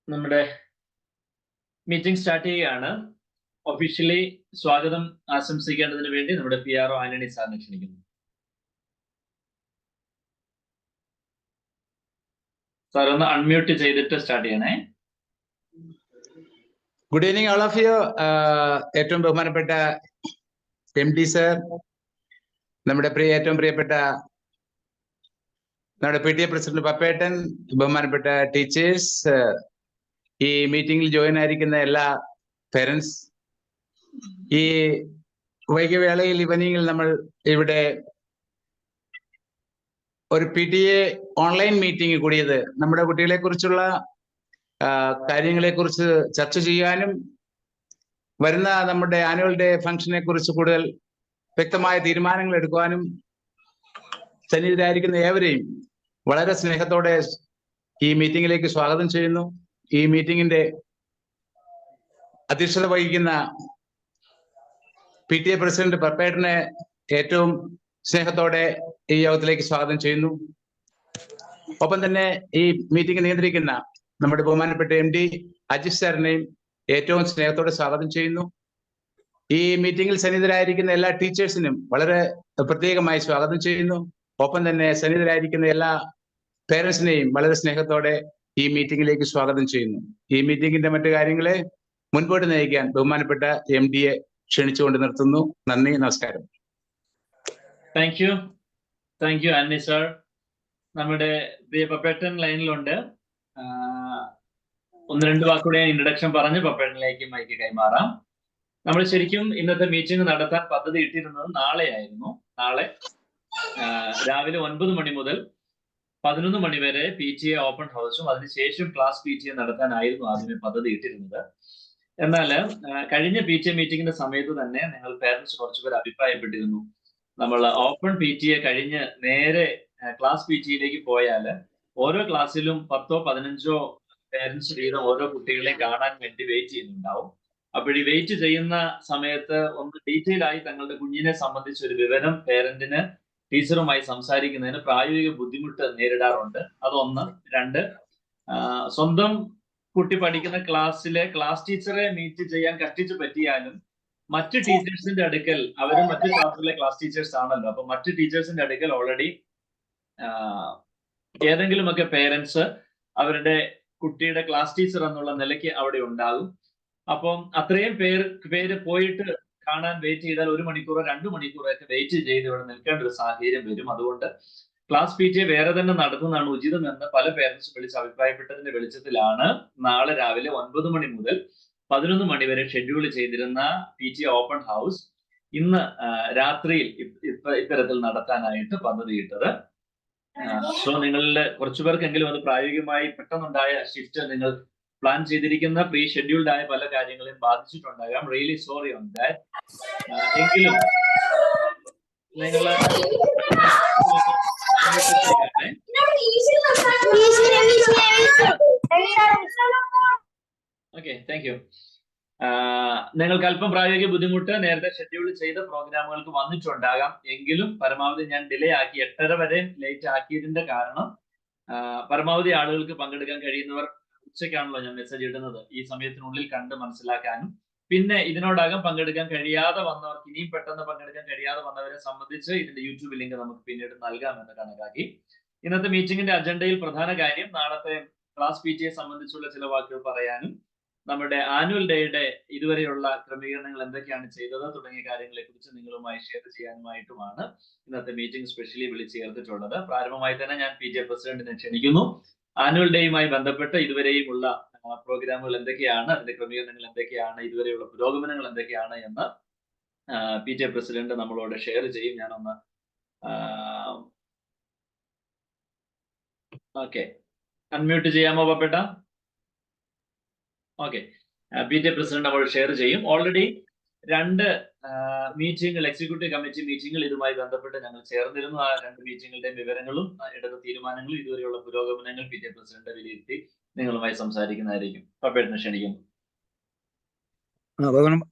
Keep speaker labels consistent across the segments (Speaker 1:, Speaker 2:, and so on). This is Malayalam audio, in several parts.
Speaker 1: നമ്മുടെ മീറ്റിംഗ് സ്റ്റാർട്ട് ചെയ്യുകയാണ്. ഒഫീഷ്യലി സ്വാഗതം ആശംസിക്കേണ്ടതിന് വേണ്ടി നമ്മുടെ PRO ആന്റണി സാറിനെ ക്ഷണിക്കുന്നു. സാർ ഒന്ന് അൺമ്യൂട്ട് ചെയ്തിട്ട് സ്റ്റാർട്ട് ചെയ്യണേ.
Speaker 2: Good evening all of you. ഏറ്റവും ബഹുമാനപ്പെട്ട MD സർ, നമ്മുടെ ഏറ്റവും പ്രിയപ്പെട്ട നമ്മുടെ PTA പ്രസിഡന്റ് പപ്പേട്ടൻ, ബഹുമാനപ്പെട്ട ടീച്ചേഴ്സ്, ഈ മീറ്റിംഗിൽ ജോയിൻ ആയിരിക്കുന്ന എല്ലാ പേരൻസ്, ഈ വൈകിവേളയിൽ ഈവനിങ്ങിൽ നമ്മൾ ഇവിടെ ഒരു PTA ഓൺലൈൻ മീറ്റിംഗ് കൂടിയത് നമ്മുടെ കുട്ടികളെ കുറിച്ചുള്ള കാര്യങ്ങളെ കുറിച്ച് ചർച്ച ചെയ്യാനും വരുന്ന നമ്മുടെ ആനുവൽ ഡേ ഫംഗ്ഷനെ കുറിച്ച് കൂടുതൽ വ്യക്തമായ തീരുമാനങ്ങൾ എടുക്കുവാനും സന്നിഹിതരായിരിക്കുന്ന ഏവരെയും വളരെ സ്നേഹത്തോടെ ഈ മീറ്റിംഗിലേക്ക് സ്വാഗതം ചെയ്യുന്നു. ഈ മീറ്റിംഗിന്റെ അധ്യക്ഷത വഹിക്കുന്ന PTA പ്രസിഡന്റ് പപ്പേട്ടനെ ഏറ്റവും സ്നേഹത്തോടെ ഈ യോഗത്തിലേക്ക് സ്വാഗതം ചെയ്യുന്നു. ഒപ്പം തന്നെ ഈ മീറ്റിംഗ് നിയന്ത്രിക്കുന്ന നമ്മുടെ ബഹുമാനപ്പെട്ട MD അജിത് സാറിനെയും ഏറ്റവും സ്നേഹത്തോടെ സ്വാഗതം ചെയ്യുന്നു. ഈ മീറ്റിംഗിൽ സന്നിഹിതരായിരിക്കുന്ന എല്ലാ ടീച്ചേഴ്സിനും വളരെ പ്രത്യേകമായി സ്വാഗതം ചെയ്യുന്നു. ഒപ്പം തന്നെ സന്നിഹിതരായിരിക്കുന്ന എല്ലാ പേരൻസിനെയും വളരെ സ്നേഹത്തോടെ ഈ മീറ്റിംഗിലേക്ക് സ്വാഗതം ചെയ്യുന്നു. ഈ മീറ്റിംഗിന്റെ മറ്റു കാര്യങ്ങളെ മുൻപോട്ട് നയിക്കാൻ ബഹുമാനപ്പെട്ട MDയെ ക്ഷണിച്ചുകൊണ്ട് നിർത്തുന്നു. നന്ദി, നമസ്കാരം.
Speaker 1: Thank you Antony sir. നമ്മുടെ പ്രിയ പപ്പേട്ടൻ ലൈനിലുണ്ട്. ഒന്ന് രണ്ട് വാക്കുകൂടെ ഇൻട്രഡക്ഷൻ പറഞ്ഞ് പപ്പേട്ടനിലേക്ക് മൈക്ക് കൈമാറാം. നമ്മൾ ശരിക്കും ഇന്നത്തെ മീറ്റിംഗ് നടത്താൻ പദ്ധതി ഇട്ടിരുന്നത് നാളെയായിരുന്നു. നാളെ രാവിലെ 9 മണി മുതൽ 11 മണി വരെ PTA ഓപ്പൺ ഹൗസും അതിനുശേഷം ക്ലാസ് PTA നടത്താനായിരുന്നു ആദ്യമേ പദ്ധതി ഇട്ടിരുന്നത്. എന്നാൽ കഴിഞ്ഞ PTA മീറ്റിംഗിന്റെ സമയത്ത് തന്നെ നിങ്ങൾ പേരൻസ് കുറച്ചുപേർ അഭിപ്രായപ്പെട്ടിരുന്നു, നമ്മൾ ഓപ്പൺ PTA കഴിഞ്ഞ് നേരെ ക്ലാസ് PTയിലേക്ക് പോയാൽ ഓരോ ക്ലാസ്സിലും 10ഓ 15ഓ പേരൻസ് വീതം ഓരോ കുട്ടികളെ കാണാൻ വേണ്ടി വെയിറ്റ് ചെയ്യുന്നുണ്ടാവും. അപ്പോൾ ഈ വെയിറ്റ് ചെയ്യുന്ന സമയത്ത് ഒന്ന് ഡീറ്റെയിൽ ആയി തങ്ങളുടെ കുഞ്ഞിനെ സംബന്ധിച്ച ഒരു വിവരം പേരന്റിന് ടീച്ചറുമായി സംസാരിക്കുന്നതിന് പ്രായോഗിക ബുദ്ധിമുട്ട് നേരിടാറുണ്ട്. അതൊന്ന്. രണ്ട്, സ്വന്തം കുട്ടി പഠിക്കുന്ന ക്ലാസ്സിലെ ക്ലാസ് ടീച്ചറെ മീറ്റ് ചെയ്യാൻ കഷ്ടിച്ച് പറ്റിയാലും മറ്റ് ടീച്ചേഴ്സിന്റെ അടുക്കൽ, അവരും മറ്റ് ക്ലാസ്സിലെ ക്ലാസ് ടീച്ചേഴ്സ് ആണല്ലോ, അപ്പൊ മറ്റ് ടീച്ചേഴ്സിന്റെ അടുക്കൽ ഓൾറെഡി ഏതെങ്കിലുമൊക്കെ പേരൻസ് അവരുടെ കുട്ടിയുടെ ക്ലാസ് ടീച്ചർ എന്നുള്ള നിലയ്ക്ക് അവിടെ ഉണ്ടാകും. അപ്പം അത്രയും പേര് പോയിട്ട് കാണാൻ വെയിറ്റ് ചെയ്താൽ 1 മണിക്കൂറോ 2 മണിക്കൂറോ ഒക്കെ വെയിറ്റ് ചെയ്ത് ഇവിടെ നിൽക്കേണ്ട ഒരു സാഹചര്യം വരും. അതുകൊണ്ട് ക്ലാസ് PTA വേറെ തന്നെ നടത്തുന്നതാണ് ഉചിതമെന്ന് പല പേരൻസും വിളിച്ച് അഭിപ്രായപ്പെട്ടതിന്റെ വെളിച്ചത്തിലാണ് നാളെ രാവിലെ 9 മണി മുതൽ 11 മണി വരെ ഷെഡ്യൂൾ ചെയ്തിരുന്ന PTA ഓപ്പൺ ഹൗസ് ഇന്ന് രാത്രിയിൽ ഇത്തരത്തിൽ നടത്താനായിട്ട് പദ്ധതിയിട്ടത്. സോ നിങ്ങളിൽ കുറച്ചുപേർക്കെങ്കിലും അത് പ്രായോഗികമായി പെട്ടെന്നുണ്ടായ ഷിഫ്റ്റ് നിങ്ങൾ പ്ലാൻ ചെയ്തിരിക്കുന്ന പ്രീ ഷെഡ്യൂൾഡ് ആയ പല കാര്യങ്ങളെയും ബാധിച്ചിട്ടുണ്ടാകാം. Really sorry on that. എങ്കിലും നിങ്ങൾ ഓക്കെ, താങ്ക് യു. നിങ്ങൾക്ക് അല്പം പ്രായോഗിക ബുദ്ധിമുട്ട് നേരത്തെ ഷെഡ്യൂൾ ചെയ്ത പ്രോഗ്രാമുകൾക്ക് വന്നിട്ടുണ്ടാകാം. എങ്കിലും പരമാവധി ഞാൻ ഡിലേ ആക്കി 8:30 വരെ ലേറ്റ് ആക്കിയതിന്റെ കാരണം പരമാവധി ആളുകൾക്ക് പങ്കെടുക്കാൻ കഴിയുന്നവർ, ഉച്ചയ്ക്കാണല്ലോ ഞാൻ മെസ്സേജ് ഇടുന്നത്, ഈ സമയത്തിനുള്ളിൽ കണ്ട് മനസ്സിലാക്കാനും, പിന്നെ ഇതിനോടകം പങ്കെടുക്കാൻ കഴിയാതെ വന്നവർക്ക്, ഇനിയും പെട്ടെന്ന് പങ്കെടുക്കാൻ കഴിയാതെ വന്നവരെ സംബന്ധിച്ച് ഇതിന്റെ യൂട്യൂബ് ലിങ്ക് നമുക്ക് പിന്നീട് നൽകാമെന്ന് കണക്കാക്കി. ഇന്നത്തെ മീറ്റിംഗിന്റെ അജണ്ടയിൽ പ്രധാന കാര്യം നാളത്തെ ക്ലാസ് PTA സംബന്ധിച്ചുള്ള ചില വാക്കുകൾ പറയാനും, നമ്മുടെ ആനുവൽ ഡേയുടെ ഇതുവരെയുള്ള ക്രമീകരണങ്ങൾ എന്തൊക്കെയാണ് ചെയ്തത് തുടങ്ങിയ കാര്യങ്ങളെ കുറിച്ച് നിങ്ങളുമായി ഷെയർ ചെയ്യാനുമായിട്ടുമാണ് ഇന്നത്തെ മീറ്റിംഗ് സ്പെഷ്യലി വിളിച്ചു ചേർത്തിട്ടുള്ളത്. പ്രാരംഭമായി തന്നെ ഞാൻ PTA പ്രസിഡന്റിനെ ക്ഷണിക്കുന്നു. ആനുവൽ ഡേയുമായി ബന്ധപ്പെട്ട് ഇതുവരെയുമുള്ള പ്രോഗ്രാമുകൾ എന്തൊക്കെയാണ്, അതിന്റെ ക്രമീകരണങ്ങൾ എന്തൊക്കെയാണ്, ഇതുവരെയുള്ള പുരോഗമനങ്ങൾ എന്തൊക്കെയാണ് എന്ന് PTA പ്രസിഡന്റ് നമ്മളോട് ഷെയർ ചെയ്യും. ഞാനൊന്ന് ഓക്കെ, അൺമ്യൂട്ട് ചെയ്യാമോ പപ്പേട്ട? ഓക്കെ, PTA പ്രസിഡന്റ് നമ്മൾ ഷെയർ ചെയ്യും. ഓൾറെഡി 2 മീറ്റിംഗുകൾ, എക്സിക്യൂട്ടീവ് കമ്മിറ്റി മീറ്റിംഗുകൾ ഇതുമായി ബന്ധപ്പെട്ട് ഞങ്ങൾ ചേർന്നിരുന്നു. ആ 2 മീറ്റിംഗുകളുടെ വിവരങ്ങളും എടുത്ത തീരുമാനങ്ങളും ഇതുവരെയുള്ള പുരോഗമനങ്ങൾ PTA പ്രസിഡന്റ് വിലയിരുത്തി നിങ്ങളുമായി സംസാരിക്കുന്നതായിരിക്കും. പപ്പേട്ടനെ ക്ഷണിക്കുന്നു.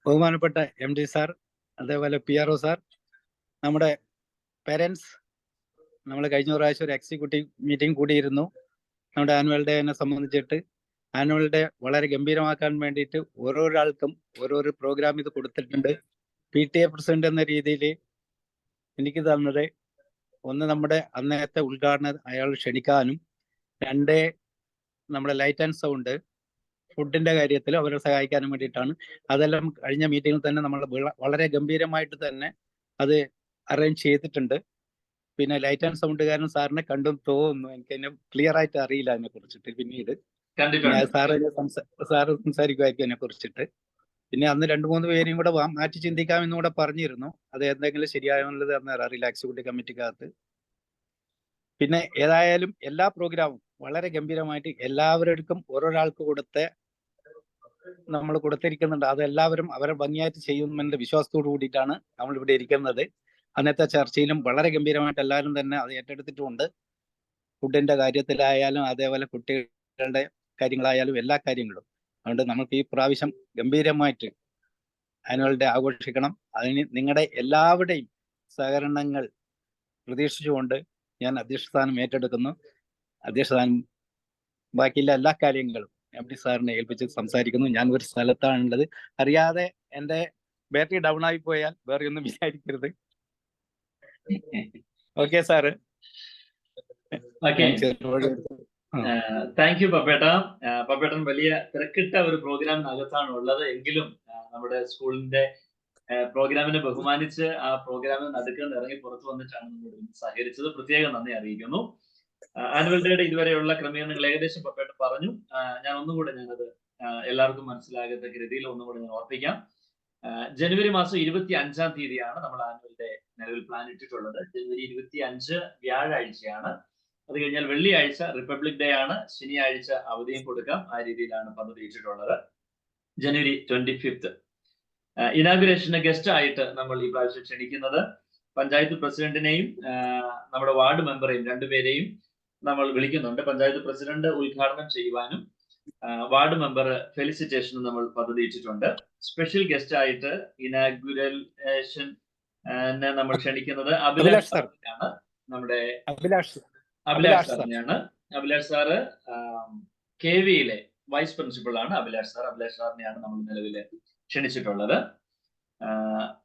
Speaker 3: ബഹുമാനപ്പെട്ട MD സാർ, അതേപോലെ PRO സാർ, നമ്മുടെ പേരൻസ്, നമ്മൾ കഴിഞ്ഞ പ്രാവശ്യം ഒരു എക്സിക്യൂട്ടീവ് മീറ്റിംഗ് കൂടിയിരുന്നു നമ്മുടെ ആനുവൽ ഡേനെ സംബന്ധിച്ചിട്ട്. ആനുവൽ ഡേ വളരെ ഗംഭീരമാക്കാൻ വേണ്ടിയിട്ട് ഓരോരാൾക്കും ഓരോരോ പ്രോഗ്രാം ഇത് കൊടുത്തിട്ടുണ്ട്. PTA പ്രസിഡന്റ് എന്ന രീതിയിൽ എനിക്ക് തന്നത് ഒന്ന് നമ്മുടെ അന്നത്തെ ഉദ്ഘാടനം അയാൾ ക്ഷണിക്കാനും, രണ്ട് നമ്മുടെ ലൈറ്റ് ആൻഡ് സൗണ്ട് ഫുഡിന്റെ കാര്യത്തിൽ അവരെ സഹായിക്കാനും വേണ്ടിയിട്ടാണ്. അതെല്ലാം കഴിഞ്ഞ മീറ്റിംഗിൽ തന്നെ നമ്മൾ വളരെ ഗംഭീരമായിട്ട് തന്നെ അത് അറേഞ്ച് ചെയ്തിട്ടുണ്ട്. പിന്നെ ലൈറ്റ് ആൻഡ് സൗണ്ടുകാരൻ സാറിനെ കണ്ടും തോന്നുന്നു, എനിക്ക് അതിനെ ക്ലിയർ ആയിട്ട് അറിയില്ല അതിനെ കുറിച്ചിട്ട്. പിന്നീട് സാറ് സംസാരിക്കുമായിരിക്കും അതിനെ കുറിച്ചിട്ട്. പിന്നെ അന്ന് 2-3 പേരെയും കൂടെ മാറ്റി ചിന്തിക്കാമെന്നും കൂടെ പറഞ്ഞിരുന്നു. അത് എന്തെങ്കിലും ശരിയായുള്ളത് അന്ന് അറിയില്ല എക്സിക്യൂട്ടീവ് കമ്മിറ്റിക്കകത്ത്. പിന്നെ ഏതായാലും എല്ലാ പ്രോഗ്രാമും വളരെ ഗംഭീരമായിട്ട് എല്ലാവർക്കും ഓരോരാൾക്ക് നമ്മൾ കൊടുത്തിരിക്കുന്നുണ്ട്. അതെല്ലാവരും അവരെ ഭംഗിയായിട്ട് ചെയ്യുമെന്ന വിശ്വാസത്തോടു കൂടിയിട്ടാണ് നമ്മൾ ഇവിടെ ഇരിക്കുന്നത്. അന്നത്തെ ചർച്ചയിലും വളരെ ഗംഭീരമായിട്ട് എല്ലാവരും തന്നെ അത് ഏറ്റെടുത്തിട്ടുമുണ്ട്. ഫുഡിന്റെ കാര്യത്തിലായാലും അതേപോലെ കുട്ടികളുടെ കാര്യങ്ങളായാലും എല്ലാ കാര്യങ്ങളും. അതുകൊണ്ട് നമുക്ക് ഈ പ്രാവശ്യം ഗംഭീരമായിട്ട് ആനുവൽ ഡേ ആഘോഷിക്കണം. അതിന് നിങ്ങളുടെ എല്ലാവരുടെയും സഹകരണങ്ങൾ പ്രതീക്ഷിച്ചുകൊണ്ട് ഞാൻ അധ്യക്ഷസ്ഥാനം ഏറ്റെടുക്കുന്നു. അധ്യക്ഷസ്ഥാനം ബാക്കിയുള്ള എല്ലാ കാര്യങ്ങളും MD സാറിനെ ഏൽപ്പിച്ച് സംസാരിക്കുന്നു. ഞാൻ ഒരു സ്ഥലത്താണുള്ളത്. അറിയാതെ എൻ്റെ ബാറ്ററി ഡൗൺ ആയി പോയാൽ വേറെ ഒന്നും വിചാരിക്കരുത്. Okay sir.
Speaker 1: താങ്ക് യു പപ്പേട്ട. പപ്പേട്ടൻ വലിയ തിരക്കിട്ട ഒരു പ്രോഗ്രാമിനകത്താണ് ഉള്ളത്. എങ്കിലും നമ്മുടെ സ്കൂളിന്റെ പ്രോഗ്രാമിനെ ബഹുമാനിച്ച് ആ പ്രോഗ്രാമിന് നടുക്ക് ഇറങ്ങി പുറത്തു വന്നിട്ടാണ് നമ്മൾ സഹകരിച്ചത്. പ്രത്യേകം നന്ദി അറിയിക്കുന്നു. ആനുവൽ ഡേയുടെ ഇതുവരെയുള്ള ക്രമീകരണങ്ങൾ ഏകദേശം പപ്പേട്ട പറഞ്ഞു. ഞാൻ ഒന്നുകൂടെ ഞാനത് എല്ലാവർക്കും മനസ്സിലാകത്തക്ക രീതിയിൽ ഒന്നുകൂടെ ഞാൻ ഓർപ്പിക്കാം. ജനുവരി മാസം 25-ാം തീയതിയാണ് നമ്മൾ ആനുവൽ ഡേ നിലവിൽ പ്ലാൻ ഇട്ടിട്ടുള്ളത്. ജനുവരി 25 വ്യാഴാഴ്ചയാണ്. അത് കഴിഞ്ഞാൽ വെള്ളിയാഴ്ച റിപ്പബ്ലിക് ഡേ ആണ്. ശനിയാഴ്ച അവധിയും കൊടുക്കാം. ആ രീതിയിലാണ് പദ്ധതി ഇട്ടിട്ടുള്ളത്. ജനുവരി 25 ഇനാഗുറേഷന് ഗസ്റ്റ് ആയിട്ട് നമ്മൾ ഈ പ്രാവശ്യം ക്ഷണിക്കുന്നത് പഞ്ചായത്ത് പ്രസിഡന്റിനെയും നമ്മുടെ വാർഡ് മെമ്പറെയും രണ്ടുപേരെയും നമ്മൾ വിളിക്കുന്നുണ്ട്. പഞ്ചായത്ത് പ്രസിഡന്റ് ഉദ്ഘാടനം ചെയ്യുവാനും വാർഡ് മെമ്പർ ഫെലിസിറ്റേഷനും നമ്മൾ പദ്ധതി ഇട്ടിട്ടുണ്ട്. സ്പെഷ്യൽ ഗസ്റ്റ് ആയിട്ട് ഇനാഗുറേഷൻ നമ്മൾ ക്ഷണിക്കുന്നത് അഭിലാഷ് സാറിനെയാണ്. നമ്മുടെ അഭിലാഷ് സാറിനെയാണ്. അഭിലാഷ് സാറ് KVയിലെ വൈസ് പ്രിൻസിപ്പൾ ആണ്. അഭിലാഷ് സാറിനെയാണ് നമ്മൾ നിലവിൽ ക്ഷണിച്ചിട്ടുള്ളത്.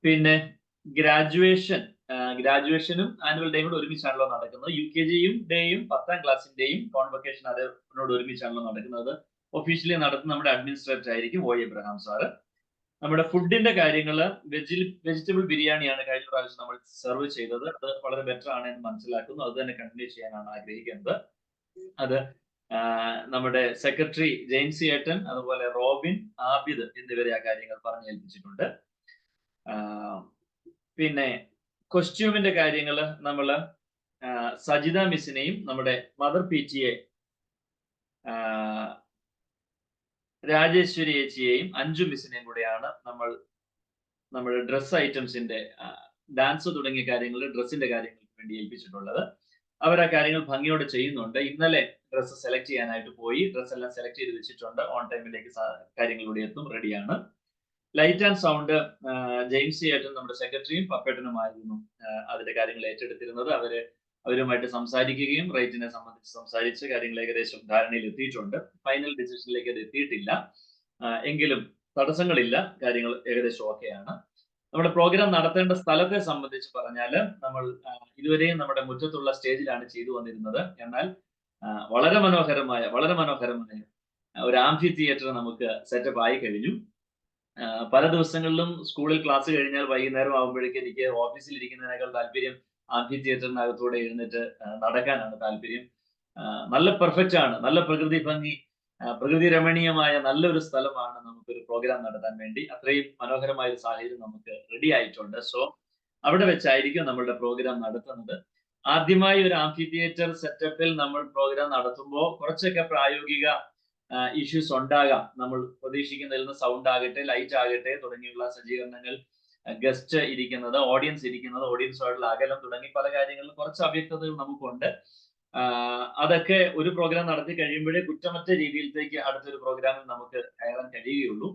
Speaker 1: പിന്നെ ഗ്രാജുവേഷനും ആനുവൽ ഡേയും കൂടെ ഒരുമിച്ചാണല്ലോ നടക്കുന്നത്. UKGയും ഡേയും 10ാം ക്ലാസ്സിന്റെയും കോൺവൊക്കേഷൻ അതിനോട് ഒരുമിച്ചാണല്ലോ നടക്കുന്നത്. ഒഫീഷ്യലി നടത്തുന്ന നമ്മുടെ അഡ്മിനിസ്ട്രേറ്റർ ആയിരിക്കും O എബ്രഹാം സാറ്. നമ്മുടെ ഫുഡിന്റെ കാര്യങ്ങള് വെജിറ്റബിൾ ബിരിയാണിയാണ് കഴിഞ്ഞ പ്രാവശ്യം നമ്മൾ സെർവ് ചെയ്തത്. അത് വളരെ ബെറ്റർ ആണ് എന്ന് മനസ്സിലാക്കുന്നു. അത് തന്നെ കണ്ടിന്യൂ ചെയ്യാനാണ് ആഗ്രഹിക്കുന്നത്. അത് നമ്മുടെ സെക്രട്ടറി ജെയിംസി ഏട്ടൻ, അതുപോലെ റോബിൻ, ആബിദ് എന്നിവരെ ആ കാര്യങ്ങൾ പറഞ്ഞേൽപ്പിച്ചിട്ടുണ്ട്. പിന്നെ കോസ്റ്റ്യൂമിന്റെ കാര്യങ്ങൾ നമ്മൾ സജിത മിസ്സിനെയും നമ്മുടെ മദർ PTA രാജേശ്വരി ചേച്ചിയെയും അഞ്ജു മിസ്സിനെയും കൂടെയാണ് നമ്മൾ നമ്മുടെ ഡ്രസ് ഐറ്റംസിന്റെ ഡാൻസ് തുടങ്ങിയ കാര്യങ്ങൾ ഡ്രസ്സിന്റെ കാര്യങ്ങൾക്ക് വേണ്ടി ഏൽപ്പിച്ചിട്ടുള്ളത്. അവർ ആ കാര്യങ്ങൾ ഭംഗിയോടെ ചെയ്യുന്നുണ്ട്. ഇന്നലെ ഡ്രസ്സ് സെലക്ട് ചെയ്യാനായിട്ട് പോയി. ഡ്രസ്സ് എല്ലാം സെലക്ട് ചെയ്ത് വെച്ചിട്ടുണ്ട്. ഓൺ ടൈമിലേക്ക് കാര്യങ്ങളിലൂടെ എത്തും. റെഡിയാണ്. ലൈറ്റ് ആൻഡ് സൗണ്ട് ജെയിംസി ഏട്ടൻ നമ്മുടെ സെക്രട്ടറിയും പപ്പേട്ടനുമായിരുന്നു അതിന്റെ കാര്യങ്ങൾ ഏറ്റെടുത്തിരുന്നത്. അവരുമായിട്ട് സംസാരിക്കുകയും റേറ്റിനെ സംബന്ധിച്ച് സംസാരിച്ച് കാര്യങ്ങൾ ഏകദേശം ധാരണയിൽ എത്തിയിട്ടുണ്ട്. ഫൈനൽ ഡിസിഷനിലേക്ക് അത് എത്തിയിട്ടില്ല. എങ്കിലും തടസ്സങ്ങളില്ല. കാര്യങ്ങൾ ഏകദേശം ഓക്കെയാണ്. നമ്മുടെ പ്രോഗ്രാം നടത്തേണ്ട സ്ഥലത്തെ സംബന്ധിച്ച് പറഞ്ഞാൽ നമ്മൾ ഇതുവരെയും നമ്മുടെ മുറ്റത്തുള്ള സ്റ്റേജിലാണ് ചെയ്തു വന്നിരുന്നത്. എന്നാൽ വളരെ മനോഹരമായ ഒരു ആംഫി തിയേറ്റർ നമുക്ക് സെറ്റപ്പ് ആയി കഴിഞ്ഞു. പല ദിവസങ്ങളിലും സ്കൂളിൽ ക്ലാസ് കഴിഞ്ഞാൽ വൈകുന്നേരം ആകുമ്പോഴേക്കും എനിക്ക് ഓഫീസിൽ ഇരിക്കുന്നതിനേക്കാൾ താല്പര്യം ആംഫി തിയേറ്ററിനകത്തൂടെ എഴുന്നേറ്റ് നടക്കാനാണ് താല്പര്യം. നല്ല പെർഫെക്റ്റ് ആണ്. നല്ല പ്രകൃതി ഭംഗി, പ്രകൃതി രമണീയമായ നല്ലൊരു സ്ഥലമാണ് നമുക്കൊരു പ്രോഗ്രാം നടത്താൻ വേണ്ടി. അത്രയും മനോഹരമായ ഒരു സാഹചര്യം നമുക്ക് റെഡി ആയിട്ടുണ്ട്. സോ അവിടെ വെച്ചായിരിക്കും നമ്മളുടെ പ്രോഗ്രാം നടത്തുന്നത്. ആദ്യമായി ഒരു ആംഫി തിയേറ്റർ സെറ്റപ്പിൽ നമ്മൾ പ്രോഗ്രാം നടത്തുമ്പോൾ കുറച്ചൊക്കെ പ്രായോഗിക ഇഷ്യൂസ് ഉണ്ടാകാം. നമ്മൾ പ്രതീക്ഷിക്കുന്നതിൽ നിന്ന് സൗണ്ട് ആകട്ടെ, ലൈറ്റ് ആകട്ടെ തുടങ്ങിയുള്ള സജ്ജീകരണങ്ങൾ, ഗസ്റ്റ് ഇരിക്കുന്നത്, ഓഡിയൻസുമായിട്ടുള്ള അകലം തുടങ്ങി പല കാര്യങ്ങളിലും കുറച്ച് അവ്യക്തതകൾ നമുക്കുണ്ട്. അതൊക്കെ ഒരു പ്രോഗ്രാം നടത്തി കഴിയുമ്പോഴേ കുറ്റമറ്റ രീതിയിലേക്ക് അടുത്തൊരു പ്രോഗ്രാമിൽ നമുക്ക് കയറാൻ കഴിയുകയുള്ളൂ.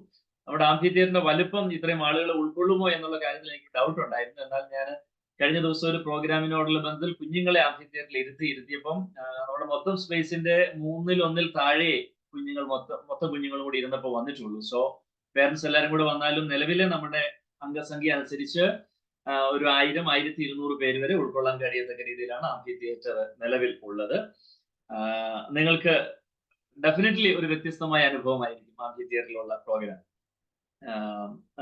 Speaker 1: നമ്മുടെ ആംഫി തിയേറ്ററിന്റെ വലുപ്പം ഇത്രയും ആളുകൾ ഉൾക്കൊള്ളുമോ എന്നുള്ള കാര്യത്തിൽ എനിക്ക് ഡൗട്ട് ഉണ്ടായിരുന്നു. എന്നാൽ ഞാൻ കഴിഞ്ഞ ദിവസം ഒരു പ്രോഗ്രാമിനോടുള്ള ബന്ധത്തിൽ കുഞ്ഞുങ്ങളെ ആംഫി തിയേറ്ററിൽ ഇരുത്തിയപ്പം നമ്മുടെ മൊത്തം സ്പേസിന്റെ 1/3 താഴെ കുഞ്ഞുങ്ങൾ മൊത്തം കുഞ്ഞുങ്ങളും കൂടി ഇരുന്നപ്പോൾ വന്നിട്ടുള്ളൂ. സോ പേരൻസ് എല്ലാവരും കൂടെ വന്നാലും നിലവിലെ നമ്മുടെ അംഗസംഖ്യ അനുസരിച്ച് ഒരു 1000-1200 പേര് വരെ ഉൾക്കൊള്ളാൻ കഴിയത്തക്ക രീതിയിലാണ് ആംഫി തിയേറ്റർ നിലവിൽ ഉള്ളത്. നിങ്ങൾക്ക് ഡെഫിനറ്റ്ലി ഒരു വ്യത്യസ്തമായ അനുഭവമായിരിക്കും ആംഫി തിയേറ്ററിലുള്ള പ്രോഗ്രാം.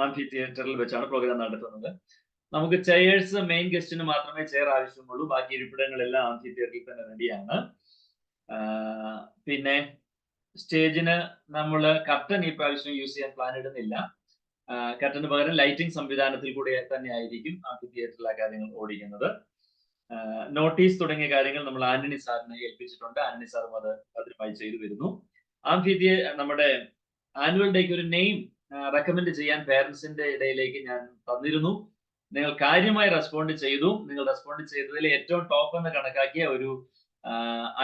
Speaker 1: ആംഫി തിയേറ്ററിൽ വെച്ചാണ് പ്രോഗ്രാം നടത്തുന്നത്. നമുക്ക് ചെയേഴ്സ് മെയിൻ ഗസ്റ്റിന് മാത്രമേ ചെയർ ആവശ്യമുള്ളൂ. ബാക്കി ഇരിപ്പിടങ്ങളെല്ലാം ആംഫി തിയേറ്ററിൽ തന്നെ റെഡിയാണ്. പിന്നെ സ്റ്റേജിന് നമ്മൾ കർട്ടൻ ഈ പ്രാവശ്യം യൂസ് ചെയ്യാൻ പ്ലാൻ ഇടുന്നില്ല. കർട്ടന് പകരം ലൈറ്റിംഗ് സംവിധാനത്തിൽ കൂടി തന്നെ ആയിരിക്കും ആംഫി തിയേറ്ററിലെ കാര്യങ്ങൾ ഓടിക്കുന്നത്. നോട്ടീസ് തുടങ്ങിയ കാര്യങ്ങൾ നമ്മൾ ആന്റണി സാറിനെ ഏൽപ്പിച്ചിട്ടുണ്ട്. ആന്റണി സാറും അത് ഭദ്രമായി ചെയ്തു വരുന്നു. ആംഫി നമ്മുടെ ആനുവൽ ഡേക്ക് ഒരു നെയിം റെക്കമെൻഡ് ചെയ്യാൻ പേരൻസിന്റെ ഇടയിലേക്ക് ഞാൻ തന്നിരുന്നു. നിങ്ങൾ കാര്യമായി റെസ്പോണ്ട് ചെയ്തു. നിങ്ങൾ റെസ്പോണ്ട് ചെയ്തതിൽ ഏറ്റവും ടോപ്പ് എന്ന് കണക്കാക്കിയ ഒരു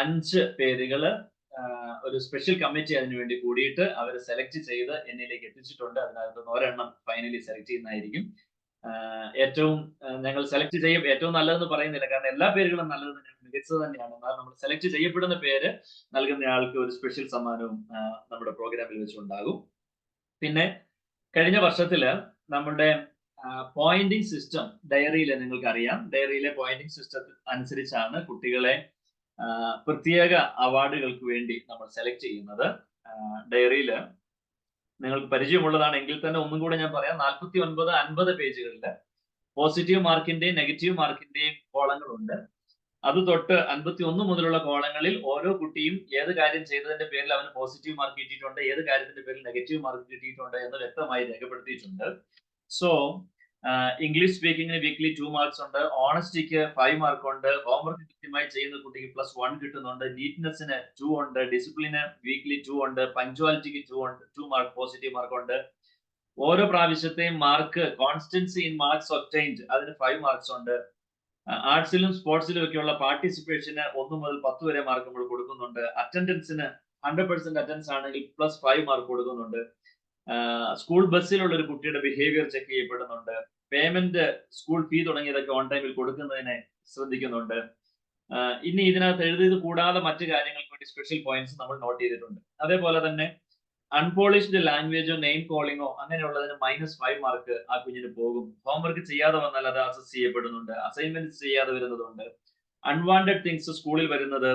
Speaker 1: 5 പേരുകള് ഒരു സ്പെഷ്യൽ കമ്മിറ്റി അതിനുവേണ്ടി കൂടിയിട്ട് അവർ സെലക്ട് ചെയ്ത് എന്നിലേക്ക് എത്തിച്ചിട്ടുണ്ട്. അതിനകത്ത് ഒരെണ്ണം ഫൈനലി സെലക്ട് ചെയ്യുന്നതായിരിക്കും. ഏറ്റവും ഞങ്ങൾ സെലക്ട് ചെയ്യും, ഏറ്റവും നല്ലതെന്ന് പറയുന്നില്ല, കാരണം എല്ലാ പേരുകളും നല്ലത് മികച്ചത് തന്നെയാണ്. എന്നാൽ നമ്മൾ സെലക്ട് ചെയ്യപ്പെടുന്ന പേര് നൽകുന്ന ആൾക്ക് ഒരു സ്പെഷ്യൽ സമ്മാനവും നമ്മുടെ പ്രോഗ്രാമിൽ വെച്ചുണ്ടാകും. പിന്നെ കഴിഞ്ഞ വർഷത്തില് നമ്മുടെ പോയിന്റിംഗ് സിസ്റ്റം ഡയറിയിൽ നിങ്ങൾക്കറിയാം, ഡയറിയിലെ പോയിന്റിംഗ് സിസ്റ്റം അനുസരിച്ചാണ് കുട്ടികളെ പ്രത്യേക അവാർഡുകൾക്ക് വേണ്ടി നമ്മൾ സെലക്ട് ചെയ്യുന്നത്. ഡയറിയിൽ നിങ്ങൾക്ക് പരിചയമുള്ളതാണെങ്കിൽ തന്നെ ഒന്നും കൂടെ ഞാൻ പറയാം. 49-50 പേജുകളിൽ പോസിറ്റീവ് മാർക്കിന്റെയും നെഗറ്റീവ് മാർക്കിന്റെയും കോളങ്ങളുണ്ട്. അത് തൊട്ട് 51 മുതലുള്ള കോളങ്ങളിൽ ഓരോ കുട്ടിയും ഏത് കാര്യം ചെയ്തതിന്റെ പേരിൽ അവന് പോസിറ്റീവ് മാർക്ക് കിട്ടിയിട്ടുണ്ട്, ഏത് കാര്യത്തിന്റെ പേരിൽ നെഗറ്റീവ് മാർക്ക് കിട്ടിയിട്ടുണ്ട് എന്ന് വ്യക്തമായി രേഖപ്പെടുത്തിയിട്ടുണ്ട്. സോ ഇംഗ്ലീഷ് സ്പീക്കിങ്ങിന് വീക്ക്ലി 2 മാർക്സ് ഉണ്ട്, ഓണസ്റ്റിക്ക് 5 മാർക്ക് ഉണ്ട്, ഹോംവർക്ക് കൃത്യമായി ചെയ്യുന്ന കുട്ടിക്ക് +1 കിട്ടുന്നുണ്ട്, നീറ്റ്നെസ്സിന് 2 ഉണ്ട്, ഡിസിപ്ലിന് വീക്ക്ലി 2 ഉണ്ട്, പഞ്ച്വാലിറ്റിക്ക് 2 മാർക്ക് പോസിറ്റീവ് മാർക്ക് ഉണ്ട്. ഓരോ പ്രാവശ്യത്തെയും mark constancy in marks obtained അതിന് 5 മാർക്സ് ഉണ്ട്. ആർട്സിലും സ്പോർട്സിലും ഒക്കെയുള്ള പാർട്ടിസിപ്പേഷന് 1 മുതൽ 10 വരെ മാർക്ക് നമ്മൾ കൊടുക്കുന്നുണ്ട്. അറ്റൻഡൻസിന് 100% അറ്റൻഡൻസ് ആണെങ്കിൽ +5 മാർക്ക് കൊടുക്കുന്നുണ്ട്. സ്കൂൾ ബസ്സിലുള്ള ഒരു കുട്ടിയുടെ ബിഹേവിയർ ചെക്ക് ചെയ്യപ്പെടുന്നുണ്ട്. പേയ്മെന്റ്, സ്കൂൾ ഫീ തുടങ്ങിയതൊക്കെ ഓൺ ടൈമിൽ കൊടുക്കുന്നതിനെ ശ്രദ്ധിക്കുന്നുണ്ട്. ഇനി ഇതിനകത്ത് എഴുതിയത് കൂടാതെ മറ്റു കാര്യങ്ങൾക്ക് വേണ്ടി സ്പെഷ്യൽ പോയിന്റ്സ് നമ്മൾ നോട്ട് ചെയ്തിട്ടുണ്ട്. അതേപോലെ തന്നെ അൺപോളിഷ്ഡ് ലാംഗ്വേജോ നെയിം കോളിങ്ങോ അങ്ങനെയുള്ളതിന് -5 മാർക്ക് ആ കുഞ്ഞിന് പോകും. ഹോംവർക്ക് ചെയ്യാതെ വന്നാൽ അത് അസസ് ചെയ്യപ്പെടുന്നുണ്ട്. അസൈൻമെന്റ്സ് ചെയ്യാതെ വരുന്നതുണ്ട്. അൺവാണ്ടഡ് തിങ്സ് സ്കൂളിൽ വരുന്നത്,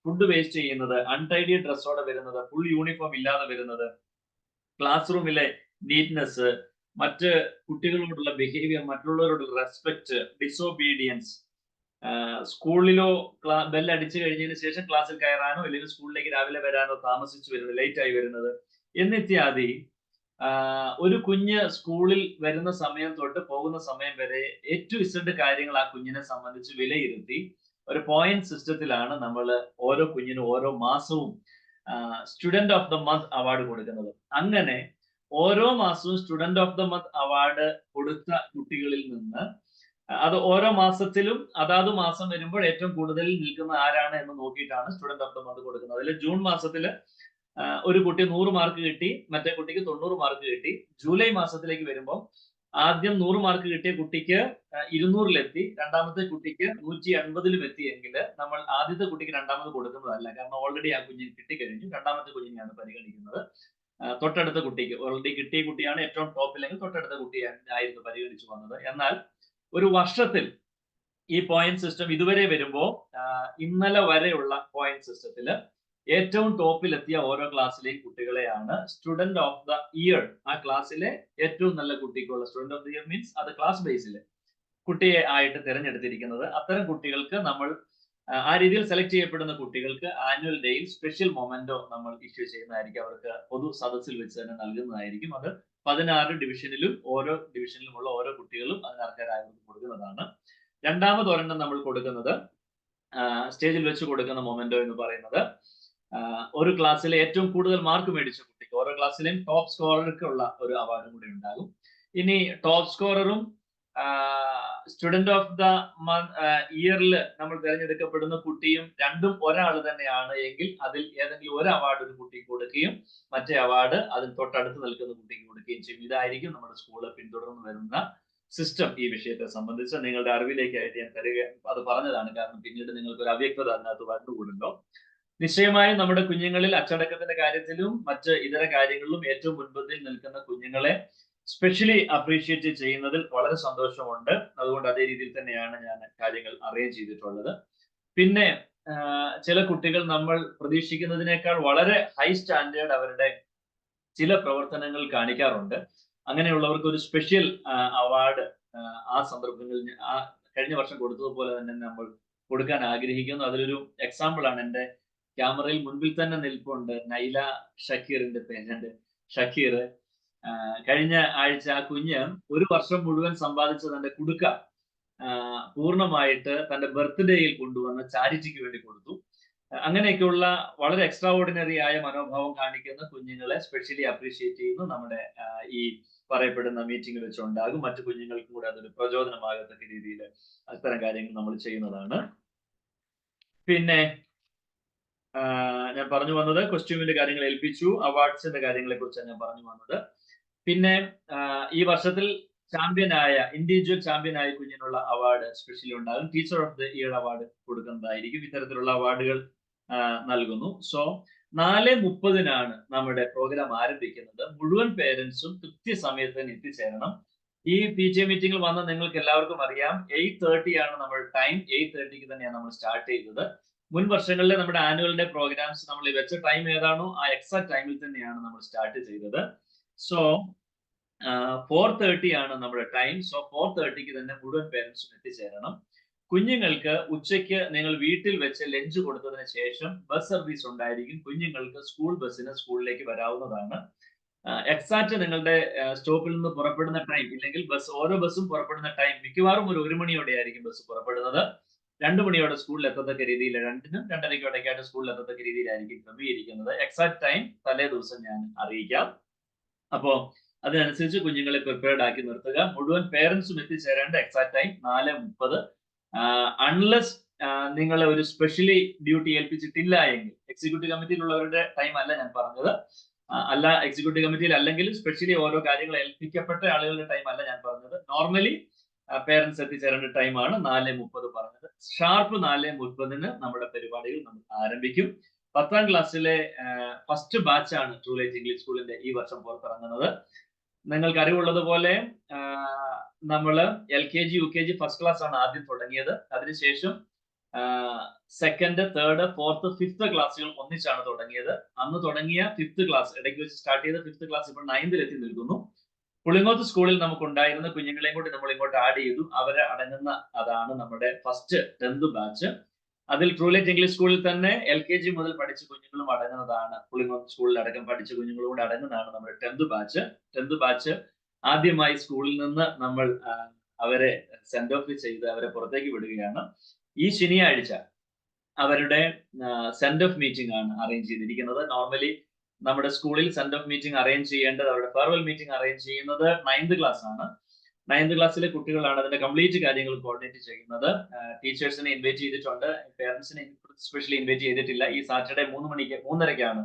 Speaker 1: ഫുഡ് വേസ്റ്റ് ചെയ്യുന്നത്, അൺടൈഡി ഡ്രസ്സോടെ വരുന്നത്, ഫുൾ യൂണിഫോം ഇല്ലാതെ വരുന്നത്, ക്ലാസ് റൂമിലെ നീറ്റ്നെസ്, മറ്റ് കുട്ടികളോടുള്ള ബിഹേവിയർ, മറ്റുള്ളവരോടുള്ള റെസ്പെക്ട്, ഡിസോബീഡിയൻസ്, സ്കൂളിലോ ബെൽ അടിച്ചു കഴിഞ്ഞതിന് ശേഷം ക്ലാസ്സിൽ കയറാനോ അല്ലെങ്കിൽ സ്കൂളിലേക്ക് രാവിലെ വരാനോ താമസിച്ചു വരുന്നത്, ലേറ്റ് ആയി വരുന്നത് എന്നിത്യാദി ഒരു കുഞ്ഞ് സ്കൂളിൽ വരുന്ന സമയം തൊട്ട് പോകുന്ന സമയം വരെ A to Z കാര്യങ്ങൾ ആ കുഞ്ഞിനെ സംബന്ധിച്ച് വിലയിരുത്തി ഒരു പോയിന്റ് സിസ്റ്റത്തിലാണ് നമ്മൾ ഓരോ കുഞ്ഞിനും ഓരോ മാസവും student of the month award കൊടുക്കുന്നത്. അങ്ങനെ ഓരോ മാസവും student of the month award കൊടുത്ത കുട്ടികളിൽ നിന്ന് അത് ഓരോ മാസത്തിലും അതാത് മാസം വരുമ്പോൾ ഏറ്റവും കൂടുതൽ നിൽക്കുന്ന ആരാണ് എന്ന് നോക്കിയിട്ടാണ് സ്റ്റുഡന്റ് ഓഫ് ദ മന്ത് കൊടുക്കുന്നത്. അതിൽ ജൂൺ മാസത്തിൽ ഒരു കുട്ടി 100 മാർക്ക് കിട്ടി, മറ്റേ കുട്ടിക്ക് 90 മാർക്ക് കിട്ടി. ജൂലൈ മാസത്തിലേക്ക് വരുമ്പോൾ ആദ്യം 100 മാർക്ക് കിട്ടിയ കുട്ടിക്ക് 200-ലെത്തി, രണ്ടാമത്തെ കുട്ടിക്ക് 180-ലും എത്തിയെങ്കിൽ നമ്മൾ ആദ്യത്തെ കുട്ടിക്ക് രണ്ടാമത് കൊടുക്കുന്നതല്ല, കാരണം ഓൾറെഡി ആ കുഞ്ഞിന് കിട്ടിക്കഴിഞ്ഞു. രണ്ടാമത്തെ കുഞ്ഞിനെയാണ് പരിഗണിക്കുന്നത്. തൊട്ടടുത്ത കുട്ടിക്ക് ഓൾറെഡി കിട്ടിയ കുട്ടിയാണ് ഏറ്റവും ടോപ്പിലെങ്കിൽ തൊട്ടടുത്ത കുട്ടിയായിരുന്നു പരിഗണിച്ചു വന്നത്. എന്നാൽ ഒരു വർഷത്തിൽ ഈ പോയിന്റ് സിസ്റ്റം ഇതുവരെ വരുമ്പോൾ ഇന്നലെ വരെയുള്ള പോയിന്റ് സിസ്റ്റത്തില് ഏറ്റവും ടോപ്പിലെത്തിയ ഓരോ ക്ലാസ്സിലെയും കുട്ടികളെയാണ് സ്റ്റുഡന്റ് ഓഫ് ദ ഇയർ, ആ ക്ലാസ്സിലെ ഏറ്റവും നല്ല കുട്ടിക്കുള്ള student of the year means അത് ക്ലാസ് ബേസിൽ കുട്ടിയെ ആയിട്ട് തിരഞ്ഞെടുത്തിരിക്കുന്നത്. അത്തരം കുട്ടികൾക്ക് നമ്മൾ ആ രീതിയിൽ സെലക്ട് ചെയ്യപ്പെടുന്ന കുട്ടികൾക്ക് ആനുവൽ ഡേയിൽ സ്പെഷ്യൽ മൊമെന്റോ നമ്മൾ ഇഷ്യൂ ചെയ്യുന്നതായിരിക്കും. അവർക്ക് പൊതു സദസ്സിൽ വെച്ച് തന്നെ നൽകുന്നതായിരിക്കും. അത് 16 ഡിവിഷനിലും ഓരോ ഡിവിഷനിലുമുള്ള ഓരോ കുട്ടികളും അതിന് അർഹരായവർക്ക് കൊടുക്കുന്നതാണ്. രണ്ടാമത് ഒരെണ്ണം നമ്മൾ കൊടുക്കുന്നത് സ്റ്റേജിൽ വെച്ച് കൊടുക്കുന്ന മൊമെന്റോ എന്ന് പറയുന്നത് ഒരു ക്ലാസ്സിലെ ഏറ്റവും കൂടുതൽ മാർക്ക് മേടിച്ച കുട്ടിക്ക്, ഓരോ ക്ലാസ്സിലെയും ടോപ്പ് സ്കോറർക്കുള്ള ഒരു അവാർഡും കൂടി ഉണ്ടാകും. ഇനി ടോപ്പ് സ്കോററും സ്റ്റുഡന്റ് ഓഫ് ദ ഇയറിൽ നമ്മൾ തിരഞ്ഞെടുക്കപ്പെടുന്ന കുട്ടിയും രണ്ടും ഒരാൾ തന്നെയാണ് എങ്കിൽ അതിൽ ഏതെങ്കിലും ഒരു അവാർഡ് ഒരു കുട്ടിക്ക് കൊടുക്കുകയും മറ്റേ അവാർഡ് അതിന് തൊട്ടടുത്ത് നിൽക്കുന്ന കുട്ടിക്ക് കൊടുക്കുകയും ചെയ്യും. ഇതായിരിക്കും നമ്മുടെ സ്കൂളിൽ പിന്തുടർന്ന് വരുന്ന സിസ്റ്റം. ഈ വിഷയത്തെ സംബന്ധിച്ച് നിങ്ങളുടെ അറിവിലേക്കായിട്ട് ഞാൻ തരിക, അത് പറഞ്ഞതാണ്, കാരണം പിന്നീട് നിങ്ങൾക്ക് ഒരു അവ്യക്തത അതിനകത്ത് വന്നുകൂടുമല്ലോ. നിശ്ചയമായും നമ്മുടെ കുഞ്ഞുങ്ങളിൽ അച്ചടക്കത്തിന്റെ കാര്യത്തിലും മറ്റ് ഇതര കാര്യങ്ങളിലും ഏറ്റവും മുൻപന്തിയിൽ നിൽക്കുന്ന കുഞ്ഞുങ്ങളെ സ്പെഷ്യലി അപ്രീഷിയേറ്റ് ചെയ്യുന്നതിൽ വളരെ സന്തോഷമുണ്ട്. അതുകൊണ്ട് അതേ രീതിയിൽ തന്നെയാണ് ഞാൻ കാര്യങ്ങൾ അറേഞ്ച് ചെയ്തിട്ടുള്ളത്. പിന്നെ ചില കുട്ടികൾ നമ്മൾ പ്രതീക്ഷിക്കുന്നതിനേക്കാൾ വളരെ ഹൈ സ്റ്റാൻഡേർഡ് അവരുടെ ചില പ്രവർത്തനങ്ങൾ കാണിക്കാറുണ്ട്. അങ്ങനെയുള്ളവർക്ക് ഒരു സ്പെഷ്യൽ അവാർഡ് ആ സന്ദർഭങ്ങളിൽ കഴിഞ്ഞ വർഷം കൊടുത്തതുപോലെ തന്നെ നമ്മൾ കൊടുക്കാൻ ആഗ്രഹിക്കുന്നു. അതിലൊരു എക്സാമ്പിൾ ആണ് എൻ്റെ ക്യാമറയിൽ മുൻപിൽ തന്നെ നിൽപ്പുണ്ട് നൈല ഷക്കീറിന്റെ പേരന്റ് ഷക്കീർ. കഴിഞ്ഞ ആഴ്ച ആ കുഞ്ഞ് ഒരു വർഷം മുഴുവൻ സമ്പാദിച്ച തന്റെ കുടുക്ക പൂർണ്ണമായിട്ട് തന്റെ ബർത്ത്ഡേയിൽ കൊണ്ടുവന്ന് ചാരിറ്റിക്ക് വേണ്ടി കൊടുത്തു. അങ്ങനെയൊക്കെയുള്ള വളരെ എക്സ്ട്രാ ഓർഡിനറി ആയ മനോഭാവം കാണിക്കുന്ന കുഞ്ഞുങ്ങളെ സ്പെഷ്യലി അപ്രീഷിയേറ്റ് ചെയ്യുന്നു. നമ്മുടെ ഈ പറയപ്പെടുന്ന മീറ്റിംഗ് വെച്ചുണ്ടാകും. മറ്റു കുഞ്ഞുങ്ങൾക്കും കൂടെ അതൊരു പ്രചോദനമാകത്തക്ക രീതിയിൽ അത്തരം കാര്യങ്ങൾ നമ്മൾ ചെയ്യുന്നതാണ്. പിന്നെ ഞാൻ പറഞ്ഞു വന്നത് കോസ്റ്റ്യൂമിന്റെ കാര്യങ്ങൾ ഏൽപ്പിച്ചു, അവാർഡ്സിന്റെ കാര്യങ്ങളെ കുറിച്ചാണ് ഞാൻ പറഞ്ഞു വന്നത്. പിന്നെ ഈ വർഷത്തിൽ ചാമ്പ്യനായ ഇൻഡിവിജ്വൽ ചാമ്പ്യനായ കുഞ്ഞിനുള്ള അവാർഡ് സ്പെഷ്യലി ഉണ്ടാകും. Teacher of the year award കൊടുക്കുന്നതായിരിക്കും. ഇത്തരത്തിലുള്ള അവാർഡുകൾ നൽകുന്നു. സോ 4:30 നമ്മുടെ പ്രോഗ്രാം ആരംഭിക്കുന്നത്. മുഴുവൻ പേരൻസും കൃത്യസമയത്ത് തന്നെ എത്തിച്ചേരണം. ഈ PTA മീറ്റിംഗിൽ വന്ന നിങ്ങൾക്ക് എല്ലാവർക്കും അറിയാം 8:30 ആണ് നമ്മൾ ടൈം. 8:30 തന്നെയാണ് നമ്മൾ സ്റ്റാർട്ട് ചെയ്തത്. മുൻ വർഷങ്ങളിലെ നമ്മുടെ ആനുവൽ ഡേ പ്രോഗ്രാംസ് നമ്മൾ വെച്ച ടൈം ഏതാണോ ആ എക്സാക്ട് ടൈമിൽ തന്നെയാണ് നമ്മൾ സ്റ്റാർട്ട് ചെയ്തത്. സോ 4:30 ആണ് നമ്മുടെ ടൈം. സോ 4:30 തന്നെ മുഴുവൻ പേരൻസും എത്തിച്ചേരണം. കുഞ്ഞുങ്ങൾക്ക് ഉച്ചയ്ക്ക് നിങ്ങൾ വീട്ടിൽ വെച്ച് ലഞ്ച് കൊടുത്തതിന് ശേഷം ബസ് സർവീസ് ഉണ്ടായിരിക്കും. കുഞ്ഞുങ്ങൾക്ക് സ്കൂൾ ബസ്സിന് സ്കൂളിലേക്ക് വരാവുന്നതാണ്. എക്സാക്ട് നിങ്ങളുടെ സ്റ്റോപ്പിൽ നിന്ന് പുറപ്പെടുന്ന ടൈം ഇല്ലെങ്കിൽ ഓരോ ബസ്സും പുറപ്പെടുന്ന ടൈം മിക്കവാറും ഒരു 1 മണിയോടെ ആയിരിക്കും ബസ് പുറപ്പെടുന്നത്. 2 മണിയോടെ സ്കൂളിൽ എത്തത്തക്ക രീതിയിൽ 2-നും 2:30 ഇടയ്ക്കായിട്ട് സ്കൂളിൽ എത്തത്തക്ക രീതിയിലായിരിക്കും ക്രമീകരിക്കുന്നത്. എക്സാക്ട് ടൈം തലേ ദിവസം ഞാൻ അറിയിക്കാം. അപ്പോ അതിനനുസരിച്ച് കുഞ്ഞുങ്ങളെ പ്രിപ്പയർഡ് ആക്കി നിർത്തുക. മുഴുവൻ പേരൻസും എത്തിച്ചേരേണ്ട എക്സാക്ട് ടൈം 4:30. അൺലെസ് നിങ്ങളെ ഒരു സ്പെഷ്യലി ഡ്യൂട്ടി ഏൽപ്പിച്ചിട്ടില്ല എങ്കിൽ, എക്സിക്യൂട്ടീവ് കമ്മിറ്റിയിലുള്ളവരുടെ ടൈം അല്ല ഞാൻ പറഞ്ഞത്, അല്ല എക്സിക്യൂട്ടീവ് കമ്മിറ്റിയിൽ അല്ലെങ്കിൽ സ്പെഷ്യലി ഓരോ കാര്യങ്ങൾ ഏൽപ്പിക്കപ്പെട്ട ആളുകളുടെ ടൈം അല്ല ഞാൻ പറഞ്ഞത്. നോർമലി പേരൻസ് എത്തിച്ചേരേണ്ട ടൈമാണ് 4:30 പറഞ്ഞത്. ഷാർപ്പ് 4:30 നമ്മുടെ പരിപാടികൾ നമ്മൾ ആരംഭിക്കും. 10ാം ക്ലാസ്സിലെ ഫസ്റ്റ് ബാച്ചാണ് ട്രൂ ലൈറ്റ് ഇംഗ്ലീഷ് സ്കൂളിന്റെ ഈ വർഷം പുറത്തിറങ്ങുന്നത്. നിങ്ങൾക്ക് അറിവുള്ളതുപോലെ നമ്മൾ LKG UKG ഫസ്റ്റ് ക്ലാസ് ആണ് ആദ്യം തുടങ്ങിയത്. അതിനുശേഷം 2nd, 3rd, 4th, 5th ക്ലാസ്സുകൾ ഒന്നിച്ചാണ് തുടങ്ങിയത്. അന്ന് തുടങ്ങിയ 5th ക്ലാസ് ഇടയ്ക്ക് വെച്ച് സ്റ്റാർട്ട് ചെയ്ത 5th ക്ലാസ് ഇപ്പോൾ 9th എത്തി നിൽക്കുന്നു. പുളിങ്ങോത്ത് സ്കൂളിൽ നമുക്ക് ഉണ്ടായിരുന്ന കുഞ്ഞുങ്ങളെയും കൂടി നമ്മൾ ഇങ്ങോട്ട് ആഡ് ചെയ്തു. അവരെ അടങ്ങുന്ന അതാണ് നമ്മുടെ ഫസ്റ്റ് 10th ബാച്ച്. അതിൽ ട്രൂ ലൈറ്റ് ഇംഗ്ലീഷ് സ്കൂളിൽ തന്നെ LKG മുതൽ പഠിച്ച കുഞ്ഞുങ്ങളും അടങ്ങുന്നതാണ്. പുളിങ്ങോത്ത് സ്കൂളിൽ അടക്കം പഠിച്ച കുഞ്ഞുങ്ങളും കൂടെ അടങ്ങുന്നതാണ് നമ്മുടെ 10th ബാച്ച്. 10th ബാച്ച് ആദ്യമായി സ്കൂളിൽ നിന്ന് നമ്മൾ അവരെ സെൻഡ് ഓഫ് ചെയ്ത് അവരെ പുറത്തേക്ക് വിടുകയാണ്. ഈ ശനിയാഴ്ച അവരുടെ സെൻഡ് ഓഫ് മീറ്റിംഗ് ആണ് അറേഞ്ച് ചെയ്തിരിക്കുന്നത്. നോർമലി നമ്മുടെ സ്കൂളിൽ സെൻഡ് ഓഫ് മീറ്റിംഗ് അറേഞ്ച് ചെയ്യേണ്ടത്, അവരുടെ ഫെയർവെൽ മീറ്റിംഗ് അറേഞ്ച് ചെയ്യുന്നത് 9th ക്ലാസ് ആണ്. 9th ക്ലാസ്സിലെ കുട്ടികളാണ് അതിന്റെ കംപ്ലീറ്റ് കാര്യങ്ങൾ കോർഡിനേറ്റ് ചെയ്യുന്നത്. ടീച്ചേഴ്സിനെ ഇൻവൈറ്റ് ചെയ്തിട്ടുണ്ട്, പേരൻസിനെ സ്പെഷ്യലി ഇൻവൈറ്റ് ചെയ്തിട്ടില്ല. ഈ സാറ്റർഡേ 3:30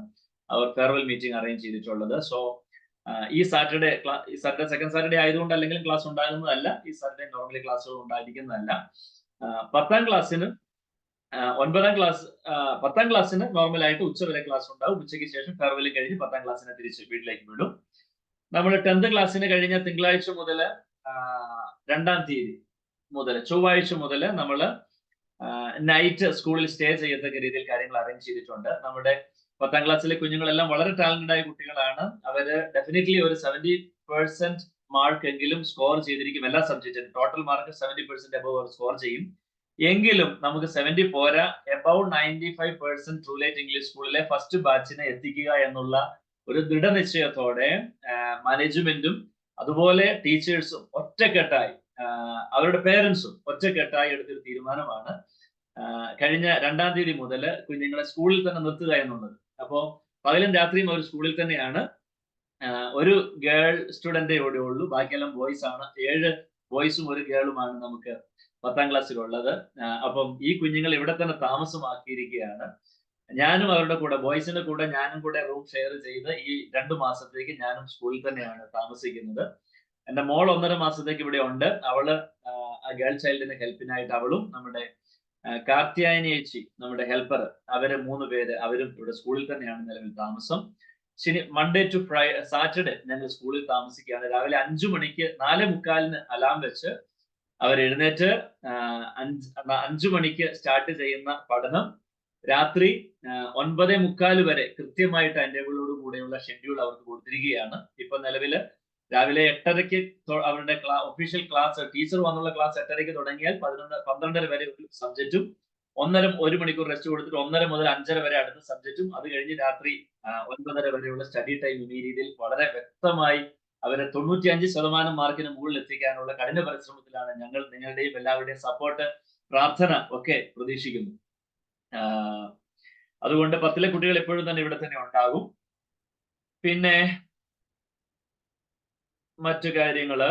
Speaker 1: അവർ ഫെയർവെൽ മീറ്റിംഗ് അറേഞ്ച് ചെയ്തിട്ടുള്ളത്. സോ ഈ സാറ്റർഡേ സെക്കൻഡ് സാറ്റർഡേ ആയതുകൊണ്ട് അല്ലെങ്കിൽ ക്ലാസ് ഉണ്ടാകുന്നതല്ല. ഈ സാറ്റർഡേ നോർമലി ക്ലാസ്സുകൾ ഉണ്ടായിരിക്കുന്നതല്ല. 10ാം ക്ലാസ്സിന് 10ാം ക്ലാസ്സിന് നോർമലായിട്ട് ഉച്ചവരെ ക്ലാസ് ഉണ്ടാവും. ഉച്ചയ്ക്ക് ശേഷം ഫെയർവെൽ കഴിഞ്ഞ് 10ാം ക്ലാസ്സിനെ തിരിച്ച് വീട്ടിലേക്ക് വിടും. നമ്മൾ 10th ക്ലാസ്സിന് കഴിഞ്ഞ തിങ്കളാഴ്ച മുതൽ 2ാം തീയതി മുതൽ ചൊവ്വാഴ്ച മുതൽ നമ്മൾ നൈറ്റ് സ്കൂളിൽ സ്റ്റേ ചെയ്യത്തക്ക രീതിയിൽ കാര്യങ്ങൾ അറേഞ്ച് ചെയ്തിട്ടുണ്ട്. നമ്മുടെ 10ാം ക്ലാസ്സിലെ കുഞ്ഞുങ്ങളെല്ലാം വളരെ ടാലന്റഡ് ആയ കുട്ടികളാണ്. അവര് ഡെഫിനറ്റ്ലി ഒരു 70% മാർക്ക് എങ്കിലും സ്കോർ ചെയ്തിരിക്കും. എല്ലാ സബ്ജക്റ്റിനും ടോട്ടൽ മാർക്ക് 70% അബവ് സ്കോർ ചെയ്യും. എങ്കിലും നമുക്ക് 70 പോരാ, എബൌട്ട് 95% ട്രൂ ലൈറ്റ് ഇംഗ്ലീഷ് സ്കൂളിലെ ഫസ്റ്റ് ബാച്ചിനെ എത്തിക്കുക എന്നുള്ള ഒരു ദൃഢനിശ്ചയത്തോടെ മാനേജ്മെന്റും അതുപോലെ ടീച്ചേഴ്സും ഒറ്റക്കെട്ടായി, അവരുടെ പേരൻസും ഒറ്റക്കെട്ടായി എടുത്തൊരു തീരുമാനമാണ് കഴിഞ്ഞ 2ാം തീയതി മുതൽ കുഞ്ഞുങ്ങളെ സ്കൂളിൽ തന്നെ നിർത്തുക എന്നുള്ളത്. അപ്പോൾ പകലും രാത്രിയും അവർ സ്കൂളിൽ തന്നെയാണ്. ഒരു ഗേൾ സ്റ്റുഡന്റേ ഇവിടെ ഉള്ളൂ, ബാക്കിയെല്ലാം ബോയ്സ് ആണ്. 7 ബോയ്സും 1 ഗേളുമാണ് നമുക്ക് 10ാം ക്ലാസ്സിലുള്ളത്. അപ്പം ഈ കുഞ്ഞുങ്ങൾ ഇവിടെ തന്നെ താമസമാക്കിയിരിക്കുകയാണ്. ഞാനും അവരുടെ കൂടെ, ബോയ്സിന്റെ കൂടെ ഞാനും കൂടെ റൂം ഷെയർ ചെയ്ത് ഈ 2 മാസത്തേക്ക് ഞാനും സ്കൂളിൽ തന്നെയാണ് താമസിക്കുന്നത്. എന്റെ മോൾ 1.5 മാസത്തേക്ക് ഇവിടെ ഉണ്ട്. അവള് ഗേൾ ചൈൽഡിന് ഹെൽപ്പിനായിട്ട് അവളും നമ്മുടെ കാർത്യായനി ചേച്ചി നമ്മുടെ ഹെൽപ്പർ, അവര് 3 പേര്, അവരും ഇവിടെ സ്കൂളിൽ തന്നെയാണ് നിലവിൽ താമസം. മൺഡേ ടു സാറ്റർഡേ ഞങ്ങൾ സ്കൂളിൽ താമസിക്കുകയാണ്. രാവിലെ 5 മണിക്ക് 4:45 അലാം വെച്ച് അവർ എഴുന്നേറ്റ് 5 മണിക്ക് സ്റ്റാർട്ട് ചെയ്യുന്ന പഠനം രാത്രി 9:45 വരെ കൃത്യമായി ടൈം ടേബിളോട് കൂടെയുള്ള ഷെഡ്യൂൾ അവർക്ക് കൊടുത്തിരിക്കുകയാണ്. ഇപ്പൊ നിലവില് രാവിലെ 8:30 അവരുടെ ഒഫീഷ്യൽ ക്ലാസ്, ടീച്ചർ വന്നുള്ള ക്ലാസ് 8:30 തുടങ്ങിയാൽ 12:30 വരെ ഒരു സബ്ജക്റ്റും 1 മണിക്കൂർ റെസ്റ്റ് കൊടുത്തിട്ട് 1:30 മുതൽ 5:30 വരെ അടുത്ത സബ്ജക്റ്റും, അത് കഴിഞ്ഞ് രാത്രി 9:30 വരെയുള്ള സ്റ്റഡി ടൈമും ഈ രീതിയിൽ വളരെ വ്യക്തമായി അവരെ 95% മാർക്കിന് മുകളിൽ എത്തിക്കാനുള്ള കഠിന പരിശ്രമത്തിലാണ് ഞങ്ങൾ. നിങ്ങളുടെയും എല്ലാവരുടെയും സപ്പോർട്ട്, പ്രാർത്ഥന ഒക്കെ പ്രതീക്ഷിക്കുന്നു. അതുകൊണ്ട് 10ലെ കുട്ടികൾ എപ്പോഴും തന്നെ ഇവിടെ തന്നെ ഉണ്ടാകും. പിന്നെ മറ്റു കാര്യങ്ങള്,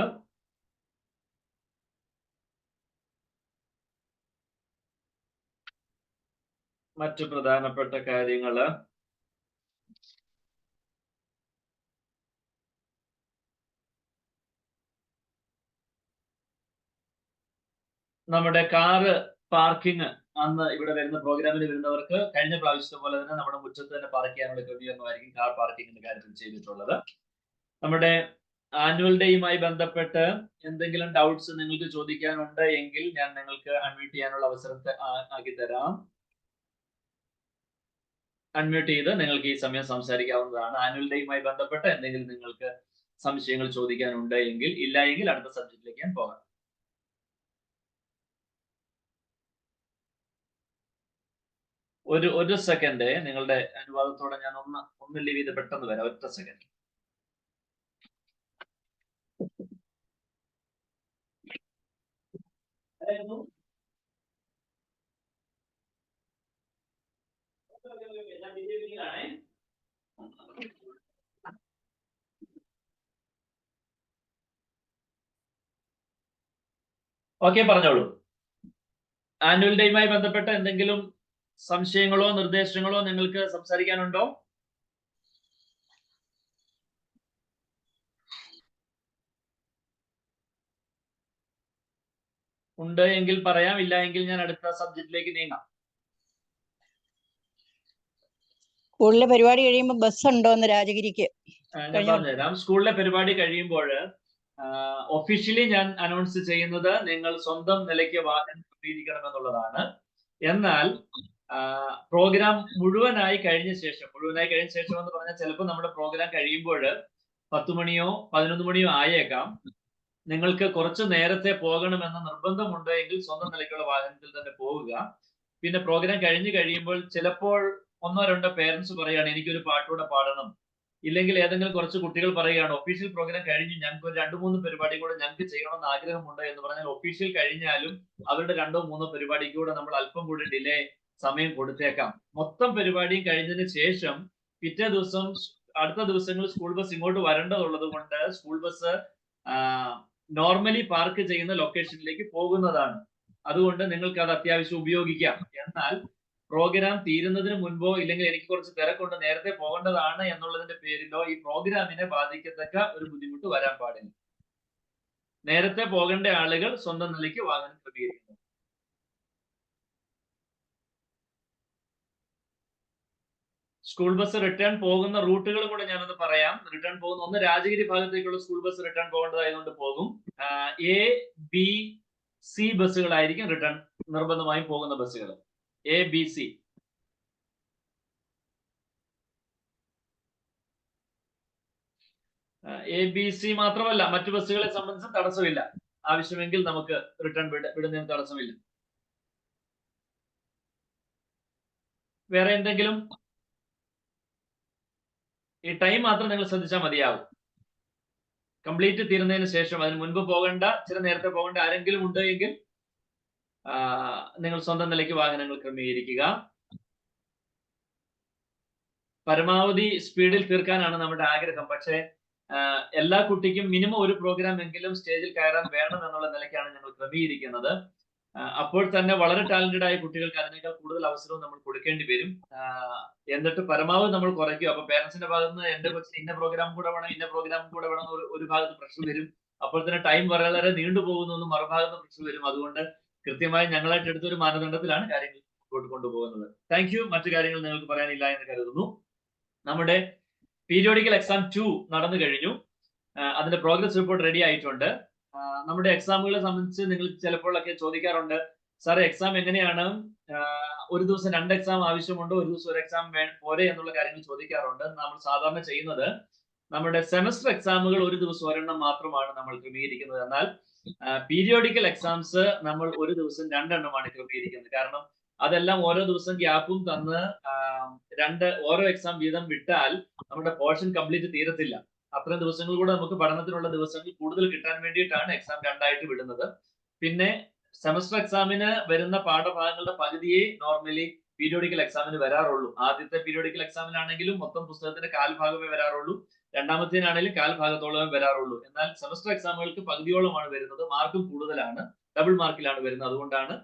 Speaker 1: മറ്റു പ്രധാനപ്പെട്ട കാര്യങ്ങള്, നമ്മുടെ കാറ് പാർക്കിംഗ് അന്ന് ഇവിടെ വരുന്ന പ്രോഗ്രാമിന് വരുന്നവർക്ക് കഴിഞ്ഞ പ്രാവശ്യത്തെ പോലെ തന്നെ നമ്മുടെ മുറ്റത്ത് തന്നെ പാർക്ക് ചെയ്യാനുള്ള ക്രമീകരണമായിരിക്കും കാർ പാർക്കിങ്ങിന്റെ കാര്യത്തിൽ ചെയ്തിട്ടുള്ളത്. നമ്മുടെ ആനുവൽ ഡേയുമായി ബന്ധപ്പെട്ട് എന്തെങ്കിലും ഡൗട്ട്സ് നിങ്ങൾക്ക് ചോദിക്കാനുണ്ട് എങ്കിൽ ഞാൻ നിങ്ങൾക്ക് അൺമ്യൂട്ട് ചെയ്യാനുള്ള അവസരത്തെ ആക്കി തരാം. അൺമ്യൂട്ട് ചെയ്ത് നിങ്ങൾക്ക് ഈ സമയം സംസാരിക്കാവുന്നതാണ്. ആനുവൽ ഡേയുമായി ബന്ധപ്പെട്ട് എന്തെങ്കിലും നിങ്ങൾക്ക് സംശയങ്ങൾ ചോദിക്കാനുണ്ട് എങ്കിൽ, ഇല്ല എങ്കിൽ അടുത്ത സബ്ജക്റ്റിലേക്ക് ഞാൻ പോകാം. ഒരു സെക്കൻഡ്, നിങ്ങളുടെ അനുവാദത്തോടെ ഞാൻ ഒന്ന് ലീവ് ചെയ്ത് പെട്ടെന്ന് വരാം. ഒറ്റ സെക്കൻഡ്. ഓക്കെ, പറഞ്ഞോളൂ. ആനുവൽ ഡേയുമായി ബന്ധപ്പെട്ട എന്തെങ്കിലും സംശയങ്ങളോ നിർദ്ദേശങ്ങളോ നിങ്ങൾക്ക് സംസാരിക്കാനുണ്ടോ? ഉണ്ട് എങ്കിൽ പറയാം, ഇല്ല എങ്കിൽ ഞാൻ അടുത്ത സബ്ജക്റ്റിലേക്ക് നീങ്ങാം.
Speaker 4: സ്കൂളിലെ പരിപാടി കഴിയുമ്പോൾ ബസ് ഉണ്ടോ എന്ന് രാജഗിരിക്ക്?
Speaker 1: ഞാൻ പറഞ്ഞുതരാം. സ്കൂളിലെ പരിപാടി കഴിയുമ്പോൾ ഒഫീഷ്യലി ഞാൻ അനൗൺസ് ചെയ്യുന്നത് നിങ്ങൾ സ്വന്തം നിലയ്ക്ക് വാഹനം ക്രമീകരിക്കണം എന്നുള്ളതാണ്. എന്നാൽ പ്രോഗ്രാം മുഴുവനായി കഴിഞ്ഞ ശേഷം എന്ന് പറഞ്ഞാൽ ചിലപ്പോൾ നമ്മുടെ പ്രോഗ്രാം കഴിയുമ്പോൾ 10 മണിയോ 11 മണിയോ ആയേക്കാം. നിങ്ങൾക്ക് കുറച്ച് നേരത്തെ പോകണമെന്ന നിർബന്ധമുണ്ട് എങ്കിൽ സ്വന്തം നിലയ്ക്കുള്ള വാഹനത്തിൽ തന്നെ പോവുക. പിന്നെ പ്രോഗ്രാം കഴിയുമ്പോൾ ചിലപ്പോൾ 1-2 പേരൻസ് പറയുകയാണ് എനിക്കൊരു പാട്ടുകൂടെ പാടണം, ഇല്ലെങ്കിൽ ഏതെങ്കിലും കുറച്ച് കുട്ടികൾ പറയുകയാണ് ഒഫീഷ്യൽ പ്രോഗ്രാം കഴിഞ്ഞ് ഞങ്ങൾക്ക് ഒരു 2-3 പരിപാടി കൂടെ ഞങ്ങൾക്ക് ചെയ്യണമെന്ന് ആഗ്രഹമുണ്ട് എന്ന് പറഞ്ഞാൽ ഒഫീഷ്യൽ കഴിഞ്ഞാലും അവരുടെ 2-3 പരിപാടിക്ക് കൂടെ നമ്മൾ അല്പം കൂടി ഡിലേ സമയം കൊടുത്തേക്കാം. മൊത്തം പരിപാടിയും കഴിഞ്ഞതിന് ശേഷം പിറ്റേ ദിവസം അടുത്ത ദിവസങ്ങളിൽ സ്കൂൾ ബസ് ഇങ്ങോട്ട് വരേണ്ടതുള്ളത് കൊണ്ട് സ്കൂൾ ബസ് നോർമലി പാർക്ക് ചെയ്യുന്ന ലൊക്കേഷനിലേക്ക് പോകുന്നതാണ്. അതുകൊണ്ട് നിങ്ങൾക്ക് അത് അത്യാവശ്യം ഉപയോഗിക്കാം. എന്നാൽ പ്രോഗ്രാം തീരുന്നതിന് മുൻപോ ഇല്ലെങ്കിൽ എനിക്ക് കുറച്ച് തിരക്കുണ്ട് നേരത്തെ പോകേണ്ടതാണ് എന്നുള്ളതിന്റെ പേരിലോ ഈ പ്രോഗ്രാമിനെ ബാധിക്കത്തക്ക ഒരു ബുദ്ധിമുട്ട് വരാൻ പാടില്ല. നേരത്തെ പോകേണ്ട ആളുകൾ സ്വന്തം നിലയ്ക്ക് വാഹനം ക്രമീകരിക്കുന്നു. സ്കൂൾ ബസ് റിട്ടേൺ പോകുന്ന റൂട്ടുകളും കൂടെ ഞാനൊന്ന് പറയാം. റിട്ടേൺ പോകുന്ന ഒന്ന് രാജഗിരി ഭാഗത്തേക്കുള്ള സ്കൂൾ ബസ് റിട്ടേൺ പോകേണ്ടതായതുകൊണ്ട് പോകും. A, B, C ബസ്സുകളായിരിക്കും റിട്ടേൺ നിർബന്ധമായും പോകുന്ന ബസ്സുകൾ. A, B, C. A, B, C മാത്രമല്ല മറ്റു ബസ്സുകളെ സംബന്ധിച്ച് തടസ്സമില്ല. ആവശ്യമെങ്കിൽ നമുക്ക് റിട്ടേൺ വിടുന്നതിന് തടസ്സമില്ല. വേറെ എന്തെങ്കിലും? ഈ ടൈം മാത്രം നിങ്ങൾ ശ്രദ്ധിച്ചാൽ മതിയാവും. കംപ്ലീറ്റ് തീരുന്നതിന് ശേഷം അതിന് മുൻപ് പോകേണ്ട, ചില നേരത്തെ പോകേണ്ട ആരെങ്കിലും ഉണ്ട് എങ്കിൽ നിങ്ങൾ സ്വന്തം നിലയ്ക്ക് വാഹനങ്ങൾ ക്രമീകരിക്കുക. പരമാവധി സ്പീഡിൽ തീർക്കാനാണ് നമ്മുടെ ആഗ്രഹം. പക്ഷേ എല്ലാ കുട്ടിക്കും മിനിമം ഒരു പ്രോഗ്രാം എങ്കിലും സ്റ്റേജിൽ കയറാൻ വേണം എന്നുള്ള നിലയ്ക്കാണ് ഞങ്ങൾ ക്രമീകരിക്കുന്നത്. അപ്പോൾ തന്നെ വളരെ ടാലന്റഡ് ആയ കുട്ടികൾക്ക് അതിനേക്കാൾ കൂടുതൽ അവസരവും നമ്മൾ കൊടുക്കേണ്ടി വരും. എന്നിട്ട് പരമാവധി നമ്മൾ കുറയ്ക്കും. അപ്പൊ പേരൻസിന്റെ ഭാഗത്ത് നിന്ന് എന്റെ കൊച്ചിന് ഇന്ന പ്രോഗ്രാം കൂടെ വേണം ഒരു ഭാഗത്ത് പ്രശ്നം വരും. അപ്പോൾ തന്നെ ടൈം വളരെ നീണ്ടുപോകുന്നു, മറുഭാഗത്ത് പ്രശ്നം വരും. അതുകൊണ്ട് കൃത്യമായി ഞങ്ങളായിട്ട് എടുത്തൊരു മാനദണ്ഡത്തിലാണ് കാര്യങ്ങൾ മുമ്പോട്ട് കൊണ്ടുപോകുന്നത്. Thank you. മറ്റു കാര്യങ്ങൾ നിങ്ങൾക്ക് പറയാനില്ല എന്ന് കരുതുന്നു. നമ്മുടെ പീരിയോഡിക്കൽ എക്സാം 2 നടന്നു കഴിഞ്ഞു. അതിന്റെ പ്രോഗ്രസ് റിപ്പോർട്ട് റെഡി ആയിട്ടുണ്ട്. നമ്മുടെ എക്സാമുകളെ സംബന്ധിച്ച് നിങ്ങൾ ചിലപ്പോഴൊക്കെ ചോദിക്കാറുണ്ട്, സാറേ എക്സാം എങ്ങനെയാണ്, ഒരു ദിവസം 2 എക്സാം ആവശ്യമുണ്ടോ, ഒരു ദിവസം ഒരു എക്സാം പോരെ എന്നുള്ള കാര്യങ്ങൾ ചോദിക്കാറുണ്ട്. നമ്മൾ സാധാരണ ചെയ്യുന്നത് നമ്മുടെ സെമസ്റ്റർ എക്സാമുകൾ ഒരു ദിവസം ഒരെണ്ണം മാത്രമാണ് നമ്മൾ ക്രമീകരിക്കുന്നത്. എന്നാൽ പീരിയോഡിക്കൽ എക്സാംസ് നമ്മൾ ഒരു ദിവസം 2 എണ്ണമാണ് ക്രമീകരിക്കുന്നത്. കാരണം അതെല്ലാം ഓരോ ദിവസം ഗ്യാപ്പും തന്ന് ഓരോ എക്സാം വീതം വിട്ടാൽ നമ്മുടെ പോർഷൻ കംപ്ലീറ്റ് തീരത്തില്ല. അത്രയും ദിവസങ്ങൾ കൂടെ നമുക്ക് പഠനത്തിനുള്ള ദിവസങ്ങൾ കൂടുതൽ കിട്ടാൻ വേണ്ടിയിട്ടാണ് എക്സാം 2 ആയിട്ട് വിടുന്നത്. പിന്നെ സെമസ്റ്റർ എക്സാമിന് വരുന്ന പാഠഭാഗങ്ങളുടെ പകുതിയെ നോർമലി പീരിയോഡിക്കൽ എക്സാമിന് വരാറുള്ളൂ. ആദ്യത്തെ പീരിയോഡിക്കൽ എക്സാമിനാണെങ്കിലും മൊത്തം പുസ്തകത്തിന്റെ കാൽഭാഗമേ വരാറുള്ളൂ, രണ്ടാമത്തേനാണെങ്കിലും കാൽഭാഗത്തോളം വരാറുള്ളൂ. എന്നാൽ സെമസ്റ്റർ എക്സാമുകൾക്ക് പകുതിയോളമാണ് വരുന്നത്, മാർക്കും കൂടുതലാണ്, ഡബിൾ മാർക്കിലാണ് വരുന്നത്. അതുകൊണ്ടാണ്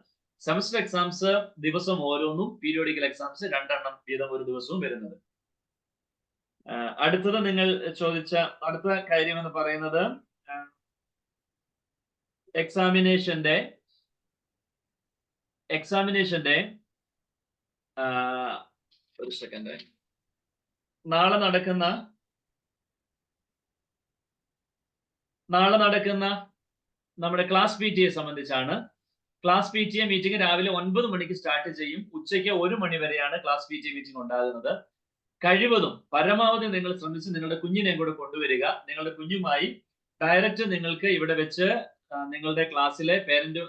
Speaker 1: സെമസ്റ്റർ എക്സാംസ് ദിവസം ഓരോന്നും, പീരിയോഡിക്കൽ എക്സാംസ് 2 എണ്ണം വീതം ഒരു ദിവസവും വരുന്നത്. അടുത്തത് നിങ്ങൾ ചോദിച്ച അടുത്ത കാര്യം എന്ന് പറയുന്നത് എക്സാമിനേഷന്റെ ഒരു സെക്കൻഡ്, നാളെ നടക്കുന്ന നമ്മുടെ ക്ലാസ് PTA സംബന്ധിച്ചാണ്. ക്ലാസ് PTA മീറ്റിംഗ് രാവിലെ 9 മണിക്ക് സ്റ്റാർട്ട് ചെയ്യും. ഉച്ചയ്ക്ക് 1 മണി വരെയാണ് ക്ലാസ് PTA മീറ്റിംഗ് ഉണ്ടാകുന്നത്. കഴിവതും പരമാവധി നിങ്ങൾ ശ്രമിച്ച് നിങ്ങളുടെ കുഞ്ഞിനെയും കൂടെ കൊണ്ടുവരിക. നിങ്ങളുടെ കുഞ്ഞുമായി ഡയറക്റ്റ് നിങ്ങൾക്ക് ഇവിടെ വെച്ച് നിങ്ങളുടെ ക്ലാസ്സിലെ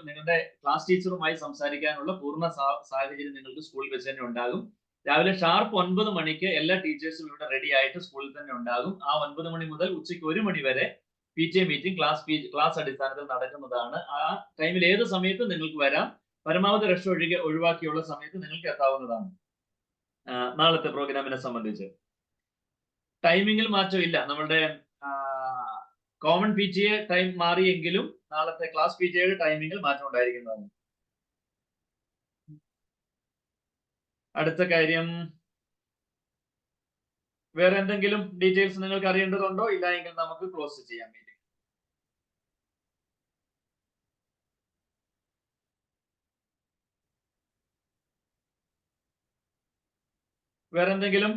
Speaker 1: നിങ്ങളുടെ ക്ലാസ് ടീച്ചറുമായി സംസാരിക്കാനുള്ള പൂർണ്ണ സാഹചര്യം നിങ്ങൾക്ക് സ്കൂളിൽ വെച്ച് തന്നെ ഉണ്ടാകും. രാവിലെ ഷാർപ്പ് 9 മണിക്ക് എല്ലാ ടീച്ചേഴ്സും ഇവിടെ റെഡി ആയിട്ട് സ്കൂളിൽ തന്നെ ഉണ്ടാകും. ആ 9 മണി മുതൽ ഉച്ചയ്ക്ക് 1 മണി വരെ PTA മീറ്റിംഗ് ക്ലാസ് അടിസ്ഥാനത്തിൽ നടക്കുന്നതാണ്. ആ ടൈമിൽ ഏത് സമയത്തും നിങ്ങൾക്ക് വരാം. പരമാവധി റഷ് ഒഴിവാക്കിയുള്ള സമയത്ത് നിങ്ങൾക്ക് എത്താവുന്നതാണ്. നാളത്തെ പ്രോഗ്രാമിനെ സംബന്ധിച്ച് ടൈമിങ്ങിൽ മാറ്റമില്ല. നമ്മളുടെ കോമൺ PTA ടൈം മാറിയെങ്കിലും നാളത്തെ ക്ലാസ് PTAയുടെ ടൈമിങ്ങിൽ മാറ്റം ഉണ്ടായിരിക്കുന്നതാണ്. അടുത്ത കാര്യം, വേറെ എന്തെങ്കിലും ഡീറ്റെയിൽസ് നിങ്ങൾക്ക് അറിയേണ്ടതുണ്ടോ? ഇല്ല എങ്കിൽ നമുക്ക് ക്ലോസ് ചെയ്യാം മീറ്റിംഗ്. വേറെ എന്തെങ്കിലും?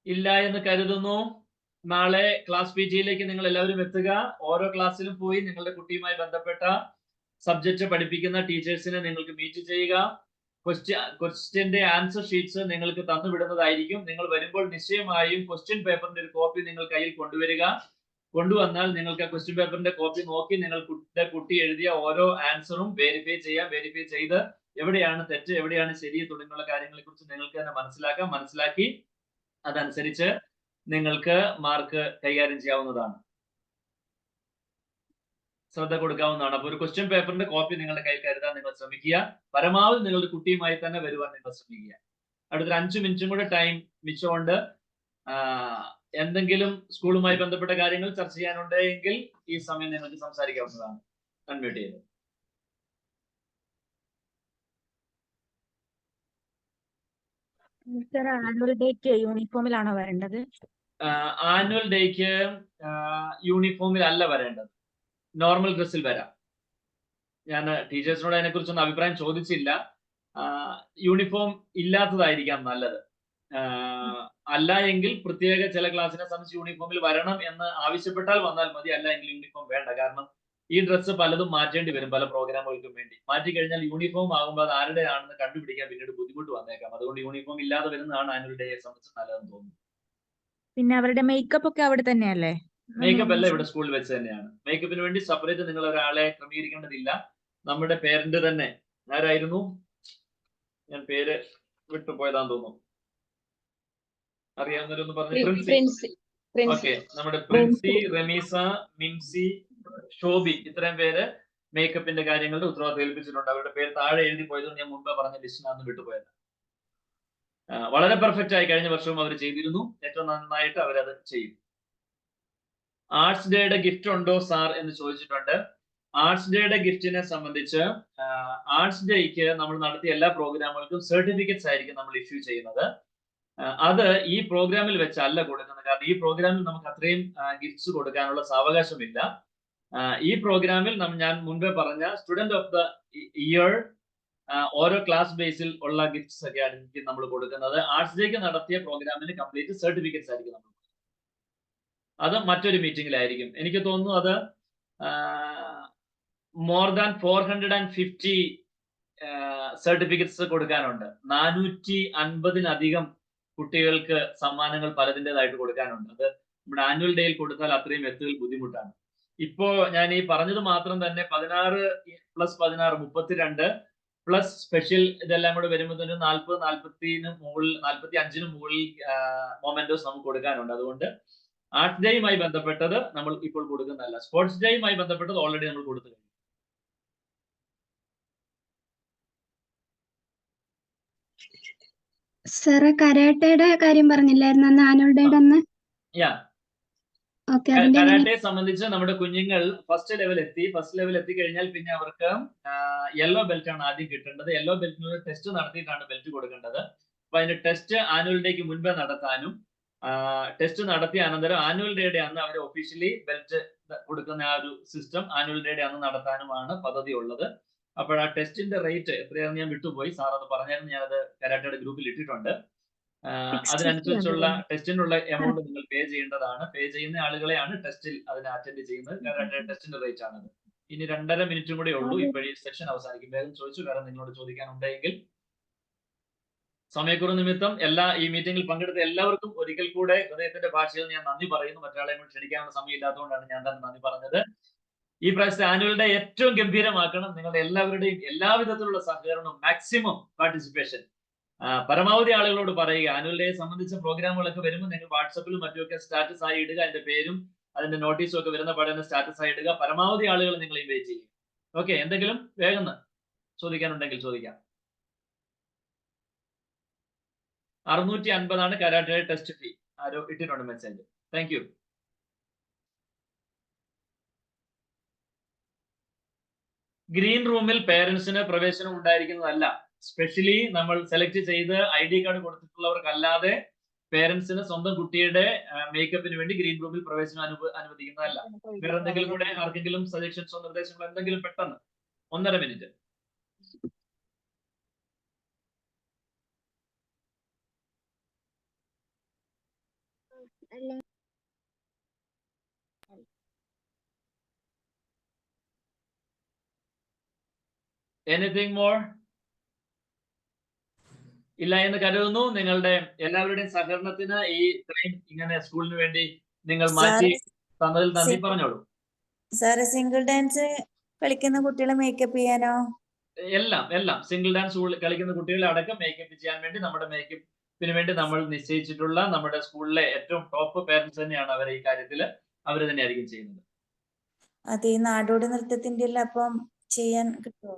Speaker 1: ഇല്ല എന്ന് കരുതുന്നു. നാളെ ക്ലാസ് PTയിലേക്ക് നിങ്ങൾ എല്ലാവരും എത്തുക. ഓരോ ക്ലാസ്സിലും പോയി നിങ്ങളുടെ കുട്ടിയുമായി ബന്ധപ്പെട്ട സബ്ജക്റ്റ് പഠിപ്പിക്കുന്ന ടീച്ചേഴ്സിനെ നിങ്ങൾക്ക് മീറ്റ് ചെയ്യുക. ക്വസ്റ്റ്യന്റെ ആൻസർ ഷീറ്റ്സ് നിങ്ങൾക്ക് തന്നുവിടുന്നതായിരിക്കും. നിങ്ങൾ വരുമ്പോൾ നിശ്ചയമായും ക്വസ്റ്റ്യൻ പേപ്പറിന്റെ ഒരു കോപ്പി നിങ്ങൾ കയ്യിൽ കൊണ്ടുവന്നാൽ നിങ്ങൾക്ക് ആ ക്വസ്റ്റ്യൻ പേപ്പറിന്റെ കോപ്പി നോക്കി നിങ്ങളുടെ കുട്ടി എഴുതിയ ഓരോ ആൻസറും വെരിഫൈ ചെയ്യാം. വെരിഫൈ ചെയ്ത് എവിടെയാണ് തെറ്റ്, എവിടെയാണ് ശരി തുടങ്ങിയുള്ള കാര്യങ്ങളെ കുറിച്ച് നിങ്ങൾക്ക് തന്നെ മനസ്സിലാക്കി അതനുസരിച്ച് നിങ്ങൾക്ക് മാർക്ക് കൈകാര്യം ചെയ്യാവുന്നതാണ്, ശ്രദ്ധ കൊടുക്കാവുന്നതാണ്. അപ്പൊ ഒരു ക്വസ്റ്റ്യൻ പേപ്പറിന്റെ കോപ്പി നിങ്ങളുടെ കയ്യിൽ കരുതാൻ നിങ്ങൾ ശ്രമിക്കുക. പരമാവധി നിങ്ങളുടെ കുട്ടിയുമായി തന്നെ വരുവാൻ നിങ്ങൾ ശ്രമിക്കുക. അടുത്തൊരു 5 മിനിറ്റും കൂടെ ടൈം മിച്ചമുണ്ട്. എന്തെങ്കിലും സ്കൂളുമായി ബന്ധപ്പെട്ട കാര്യങ്ങൾ ചർച്ച ചെയ്യാനുണ്ടെങ്കിൽ ഈ സമയം നിങ്ങൾക്ക് സംസാരിക്കാവുന്നതാണ്. അൺമ്യൂട്ട് ചെയ്ത്.
Speaker 5: ആനുവൽ ഡേക്ക് യൂണിഫോമിലാണോ വരേണ്ടത്?
Speaker 1: ആനുവൽ ഡേക്ക് യൂണിഫോമിൽ അല്ല വരേണ്ടത്, നോർമൽ ഡ്രസ്സിൽ വരാം. ഞാൻ ടീച്ചേഴ്സിനോട് അതിനെക്കുറിച്ചൊന്നും അഭിപ്രായം ചോദിച്ചില്ല. യൂണിഫോം ഇല്ലാത്തതായിരിക്കാം നല്ലത്. അല്ല എങ്കിൽ പ്രത്യേക ചില ക്ലാസ്സിനെ സംബന്ധിച്ച് യൂണിഫോമിൽ വരണം എന്ന് ആവശ്യപ്പെട്ടാൽ വന്നാൽ മതി. അല്ല എങ്കിൽ യൂണിഫോം വേണ്ട. കാരണം ഈ ഡ്രസ്സ് പലതും മാറ്റേണ്ടി വരും പല പ്രോഗ്രാമുകൾക്കും വേണ്ടി. മാറ്റി കഴിഞ്ഞാൽ യൂണിഫോം ആകുമ്പോൾ അത് ആരുടെ ആണെന്ന് കണ്ടുപിടിക്കാൻ പിന്നീട് ബുദ്ധിമുട്ട് വന്നേക്കാം. അതുകൊണ്ട് യൂണിഫോം ഇല്ലാതെ വരുന്നതാണ് ആനുവൽ ഡേയെ സംബന്ധിച്ച് നല്ലതെന്ന് തോന്നുന്നു.
Speaker 5: പിന്നെ അവരുടെ മേക്കപ്പ് ഒക്കെ അവിടെ തന്നെയല്ലേ?
Speaker 1: മേക്കപ്പ് എല്ലാം ഇവിടെ സ്കൂളിൽ വെച്ച് തന്നെയാണ്. മേക്കപ്പിന് വേണ്ടി സെപ്പറേറ്റ് നിങ്ങൾ ഒരാളെ ക്രമീകരിക്കേണ്ടതില്ല. നമ്മുടെ പേരന്റ് തന്നെ, ആരായിരുന്നു, ഞാൻ പേര് വിട്ടുപോയതാന്ന് തോന്നുന്നു, അറിയാവുന്നവരൊന്ന് പറഞ്ഞു. ഓക്കെ, നമ്മുടെ പ്രിൻസി, റമീസ, മിംസി, ഷോബി, ഇത്രയും പേര് മേക്കപ്പിന്റെ കാര്യങ്ങളുടെ ഉത്തരവാദിത്തം ഏൽപ്പിച്ചിട്ടുണ്ട്. അവരുടെ പേര് താഴെ എഴുതി പോയതുകൊണ്ട് ഞാൻ മുമ്പ് പറഞ്ഞ ലിസ്റ്റിനാന്ന് വിട്ടുപോയത്. വളരെ പെർഫെക്റ്റ് ആയി കഴിഞ്ഞ വർഷവും അവർ ചെയ്തിരുന്നു. ഏറ്റവും നന്നായിട്ട് അവരത് ചെയ്യും. ആർട്സ് ഡേയുടെ ഗിഫ്റ്റ് ഉണ്ടോ സാർ എന്ന് ചോദിച്ചിട്ടുണ്ട്. ആർട്സ് ഡേയുടെ ഗിഫ്റ്റിനെ സംബന്ധിച്ച് ആർട്സ് ഡേക്ക് നമ്മൾ നടത്തിയ എല്ലാ പ്രോഗ്രാമുകൾക്കും സർട്ടിഫിക്കറ്റ്സ് ആയിരിക്കും നമ്മൾ ഇഷ്യൂ ചെയ്യുന്നത്. അത് ഈ പ്രോഗ്രാമിൽ വെച്ചല്ല കൊടുക്കുന്നത്. കാരണം ഈ പ്രോഗ്രാമിൽ നമുക്ക് അത്രയും ഗിഫ്റ്റ്സ് കൊടുക്കാനുള്ള സാവകാശമില്ല. ഈ പ്രോഗ്രാമിൽ ഞാൻ മുൻപേ പറഞ്ഞ സ്റ്റുഡന്റ് ഓഫ് ദ ഇയർ ഓരോ ക്ലാസ് ബേസിൽ ഉള്ള ഗിഫ്റ്റ്സ് ഒക്കെ ആയിരിക്കും നമ്മൾ കൊടുക്കുന്നത്. ആർട്സ് ഡേക്ക് നടത്തിയ പ്രോഗ്രാമിന് കംപ്ലീറ്റ് സർട്ടിഫിക്കറ്റ്സ് ആയിരിക്കും നമ്മൾ. അത് മറ്റൊരു മീറ്റിംഗിലായിരിക്കും. എനിക്ക് തോന്നുന്നു അത് മോർ ദാൻ 450 സർട്ടിഫിക്കറ്റ്സ് കൊടുക്കാനുണ്ട്. 450-ലധികം കുട്ടികൾക്ക് സമ്മാനങ്ങൾ പലതിൻ്റെതായിട്ട് കൊടുക്കാനുണ്ട്. അത് നമ്മുടെ ആനുവൽ ഡേയിൽ കൊടുത്താൽ അത്രയും എത്തുക ബുദ്ധിമുട്ടാണ്. ഇപ്പോ ഞാൻ ഈ പറഞ്ഞത് മാത്രം തന്നെ 16 + 16 32 പ്ലസ് സ്പെഷ്യൽ ഇതെല്ലാം കൂടെ വരുമ്പോൾ തന്നെ 40-45 മുകളിൽ മൊമെന്റോസ് നമുക്ക് കൊടുക്കാനുണ്ട്. അതുകൊണ്ട് ആർട്സ് ഡേയുമായി ബന്ധപ്പെട്ടത് നമ്മൾ ഇപ്പോൾ കൊടുക്കുന്നതല്ല. സ്പോർട്സ് ഡേയുമായി ബന്ധപ്പെട്ടത് ഓൾറെഡി നമ്മൾ കൊടുത്തു കഴിഞ്ഞു.
Speaker 6: സാറ് കരാട്ടയുടെ കാര്യം പറഞ്ഞില്ലായിരുന്നു അന്ന് ആനുവൽ ഡേയുടെ അന്ന്?
Speaker 1: കരാട്ടെ സംബന്ധിച്ച് നമ്മുടെ കുഞ്ഞുങ്ങൾ ഫസ്റ്റ് ലെവൽ എത്തി കഴിഞ്ഞാൽ പിന്നെ അവർക്ക് യെല്ലോ ബെൽറ്റ് ആണ് ആദ്യം കിട്ടേണ്ടത്. യെല്ലോ ബെൽറ്റിന് ടെസ്റ്റ് നടത്തിയിട്ടാണ് ബെൽറ്റ് കൊടുക്കേണ്ടത്. അപ്പൊ അതിന്റെ ടെസ്റ്റ് ആനുവൽ ഡേക്ക് മുൻപേ നടത്താനും ടെസ്റ്റ് നടത്തിയ അനന്തരം ആനുവൽ ഡേയുടെ അന്ന് അവർ ഒഫീഷ്യലി ബെൽറ്റ് കൊടുക്കുന്ന ആ ഒരു സിസ്റ്റം ആനുവൽ ഡേയുടെ അന്ന് നടത്താനുമാണ് പദ്ധതി ഉള്ളത്. അപ്പോൾ ആ ടെസ്റ്റിന്റെ റേറ്റ് എത്രയാണെന്ന് ഞാൻ വിട്ടുപോയി. സാർ അത് പറഞ്ഞായിരുന്നു. ഞാനത് കരാട്ടയുടെ ഗ്രൂപ്പിൽ ഇട്ടിട്ടുണ്ട്. അതിനനുസരിച്ചുള്ള ടെസ്റ്റിനുള്ള എമൗണ്ട് നിങ്ങൾ പേ ചെയ്യേണ്ടതാണ്. പേ ചെയ്യുന്ന ആളുകളെയാണ് ടെസ്റ്റിൽ അതിനെ അറ്റൻഡ് ചെയ്യുന്നത്. കരാട്ടെ ടെസ്റ്റിന്റെ റേറ്റ് ആണത്. ഇനി 2.5 മിനിറ്റും കൂടെ ഉള്ളൂ. ഇപ്പോഴീ സെക്ഷൻ അവസാനിക്കും. വേഗം ചോദിച്ചു. വേറെ നിങ്ങളോട് ചോദിക്കാനുണ്ടെങ്കിൽ. സമയക്കുറവ് നിമിത്തം ഈ മീറ്റിംഗിൽ പങ്കെടുത്ത എല്ലാവർക്കും ഒരിക്കൽ കൂടെ ഹൃദയത്തിന്റെ ഭാഷയിൽ ഞാൻ നന്ദി പറയുന്നു. മറ്റൊരാളെ കൂടി ക്ഷണിക്കാനുള്ള സമയമില്ലാത്തതുകൊണ്ടാണ് ഞാൻ തന്നെ നന്ദി പറഞ്ഞത്. ഈ പ്രാവശ്യത്തെ ആനുവൽ ഡേ ഏറ്റവും ഗംഭീരമാക്കണം. നിങ്ങളുടെ എല്ലാവരുടെയും എല്ലാവിധത്തിലുള്ള സഹകരണവും മാക്സിമം പാർട്ടിസിപ്പേഷൻ. പരമാവധി ആളുകളോട് പറയുക. ആനുവൽ ഡേയെ സംബന്ധിച്ച പ്രോഗ്രാമുകളൊക്കെ വരുമ്പോൾ നിങ്ങൾ വാട്സപ്പിലും മറ്റുമൊക്കെ സ്റ്റാറ്റസ് ആയി ഇടുക. അതിന്റെ പേരും അതിന്റെ നോട്ടീസും ഒക്കെ വരുന്ന പഠന സ്റ്റാറ്റസ് ആയി ഇടുക. പരമാവധി ആളുകൾ നിങ്ങൾ ഇൻവൈറ്റ് ചെയ്യുക. ഓക്കെ, എന്തെങ്കിലും വേഗം ചോദിക്കാനുണ്ടെങ്കിൽ ചോദിക്കാം. 650 കരാട്ടെ ടെസ്റ്റ് ഫീ. ആരോ ഇട്ടിട്ടുണ്ട് മെസ്സേജ്. Thank you. ഗ്രീൻ റൂമിൽ പേരൻസിന് പ്രവേശനം ഉണ്ടായിരിക്കുന്നതല്ല. സ്പെഷ്യലി നമ്മൾ സെലക്ട് ചെയ്ത് ID കാർഡ് കൊടുത്തിട്ടുള്ളവർക്കല്ലാതെ പേരൻസിന് സ്വന്തം കുട്ടിയുടെ മേക്കപ്പിന് വേണ്ടി ഗ്രീൻ റൂമിൽ പ്രവേശനം അനുവദിക്കുന്നതല്ല. വേറെ എന്തെങ്കിലും കൂടെ ആർക്കെങ്കിലും സജഷൻസോ നിർദ്ദേശങ്ങളോ എന്തെങ്കിലും പെട്ടെന്ന് 1.5 മിനിറ്റ്. Anything more? ഇല്ല എന്ന് കരുതുന്നു. നിങ്ങളുടെ എല്ലാവരുടെയും സഹകരണത്തിന് ഈ ഇത്രയും ഇങ്ങനെ സ്കൂളിന് വേണ്ടി നിങ്ങൾ മാറ്റി തന്നതിൽ നന്ദി. പറഞ്ഞോളൂ.
Speaker 7: സാറ് സിംഗിൾ ഡാൻസ് കളിക്കുന്ന കുട്ടികളെ മേക്കപ്പ് ചെയ്യാനോ?
Speaker 1: എല്ലാം സിംഗിൾ ഡാൻസ് കളിക്കുന്ന കുട്ടികളെ അടക്കം മേക്കപ്പ് ചെയ്യാൻ വേണ്ടി നമ്മുടെ മേക്കപ്പിന് വേണ്ടി നമ്മൾ നിശ്ചയിച്ചിട്ടുള്ള നമ്മുടെ സ്കൂളിലെ ഏറ്റവും ടോപ്പ് പേരൻസ് തന്നെയാണ് അവരെ ഈ കാര്യത്തിൽ അവർ തന്നെയായിരിക്കും ചെയ്യുന്നത്.
Speaker 7: അത് ഈ നാടോടി നൃത്തത്തിന്റെ എല്ലാം അപ്പം ചെയ്യാൻ കിട്ടുമോ?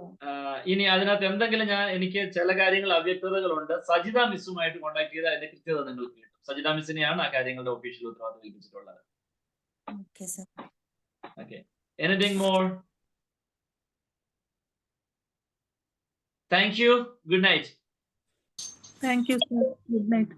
Speaker 1: ഇനി അതിനകത്ത് എന്തെങ്കിലും എനിക്ക് ചില കാര്യങ്ങൾ അവ്യക്തതകളുണ്ട്. സജിത മിസ്സുമായിട്ട് കോൺടാക്ട് ചെയ്ത് അതിന്റെ കൃത്യത നിങ്ങൾക്ക് കിട്ടും. സജിത മിസ്സിനെയാണ് ആ കാര്യങ്ങളുടെ ഒഫീഷ്യൽ ഉത്തരവാദിത്വം ഏൽപ്പിച്ചിട്ടുള്ളത്.
Speaker 7: Okay sir.
Speaker 1: Okay, anything more? Thank you. Good night.
Speaker 5: Thank you sir. Good night.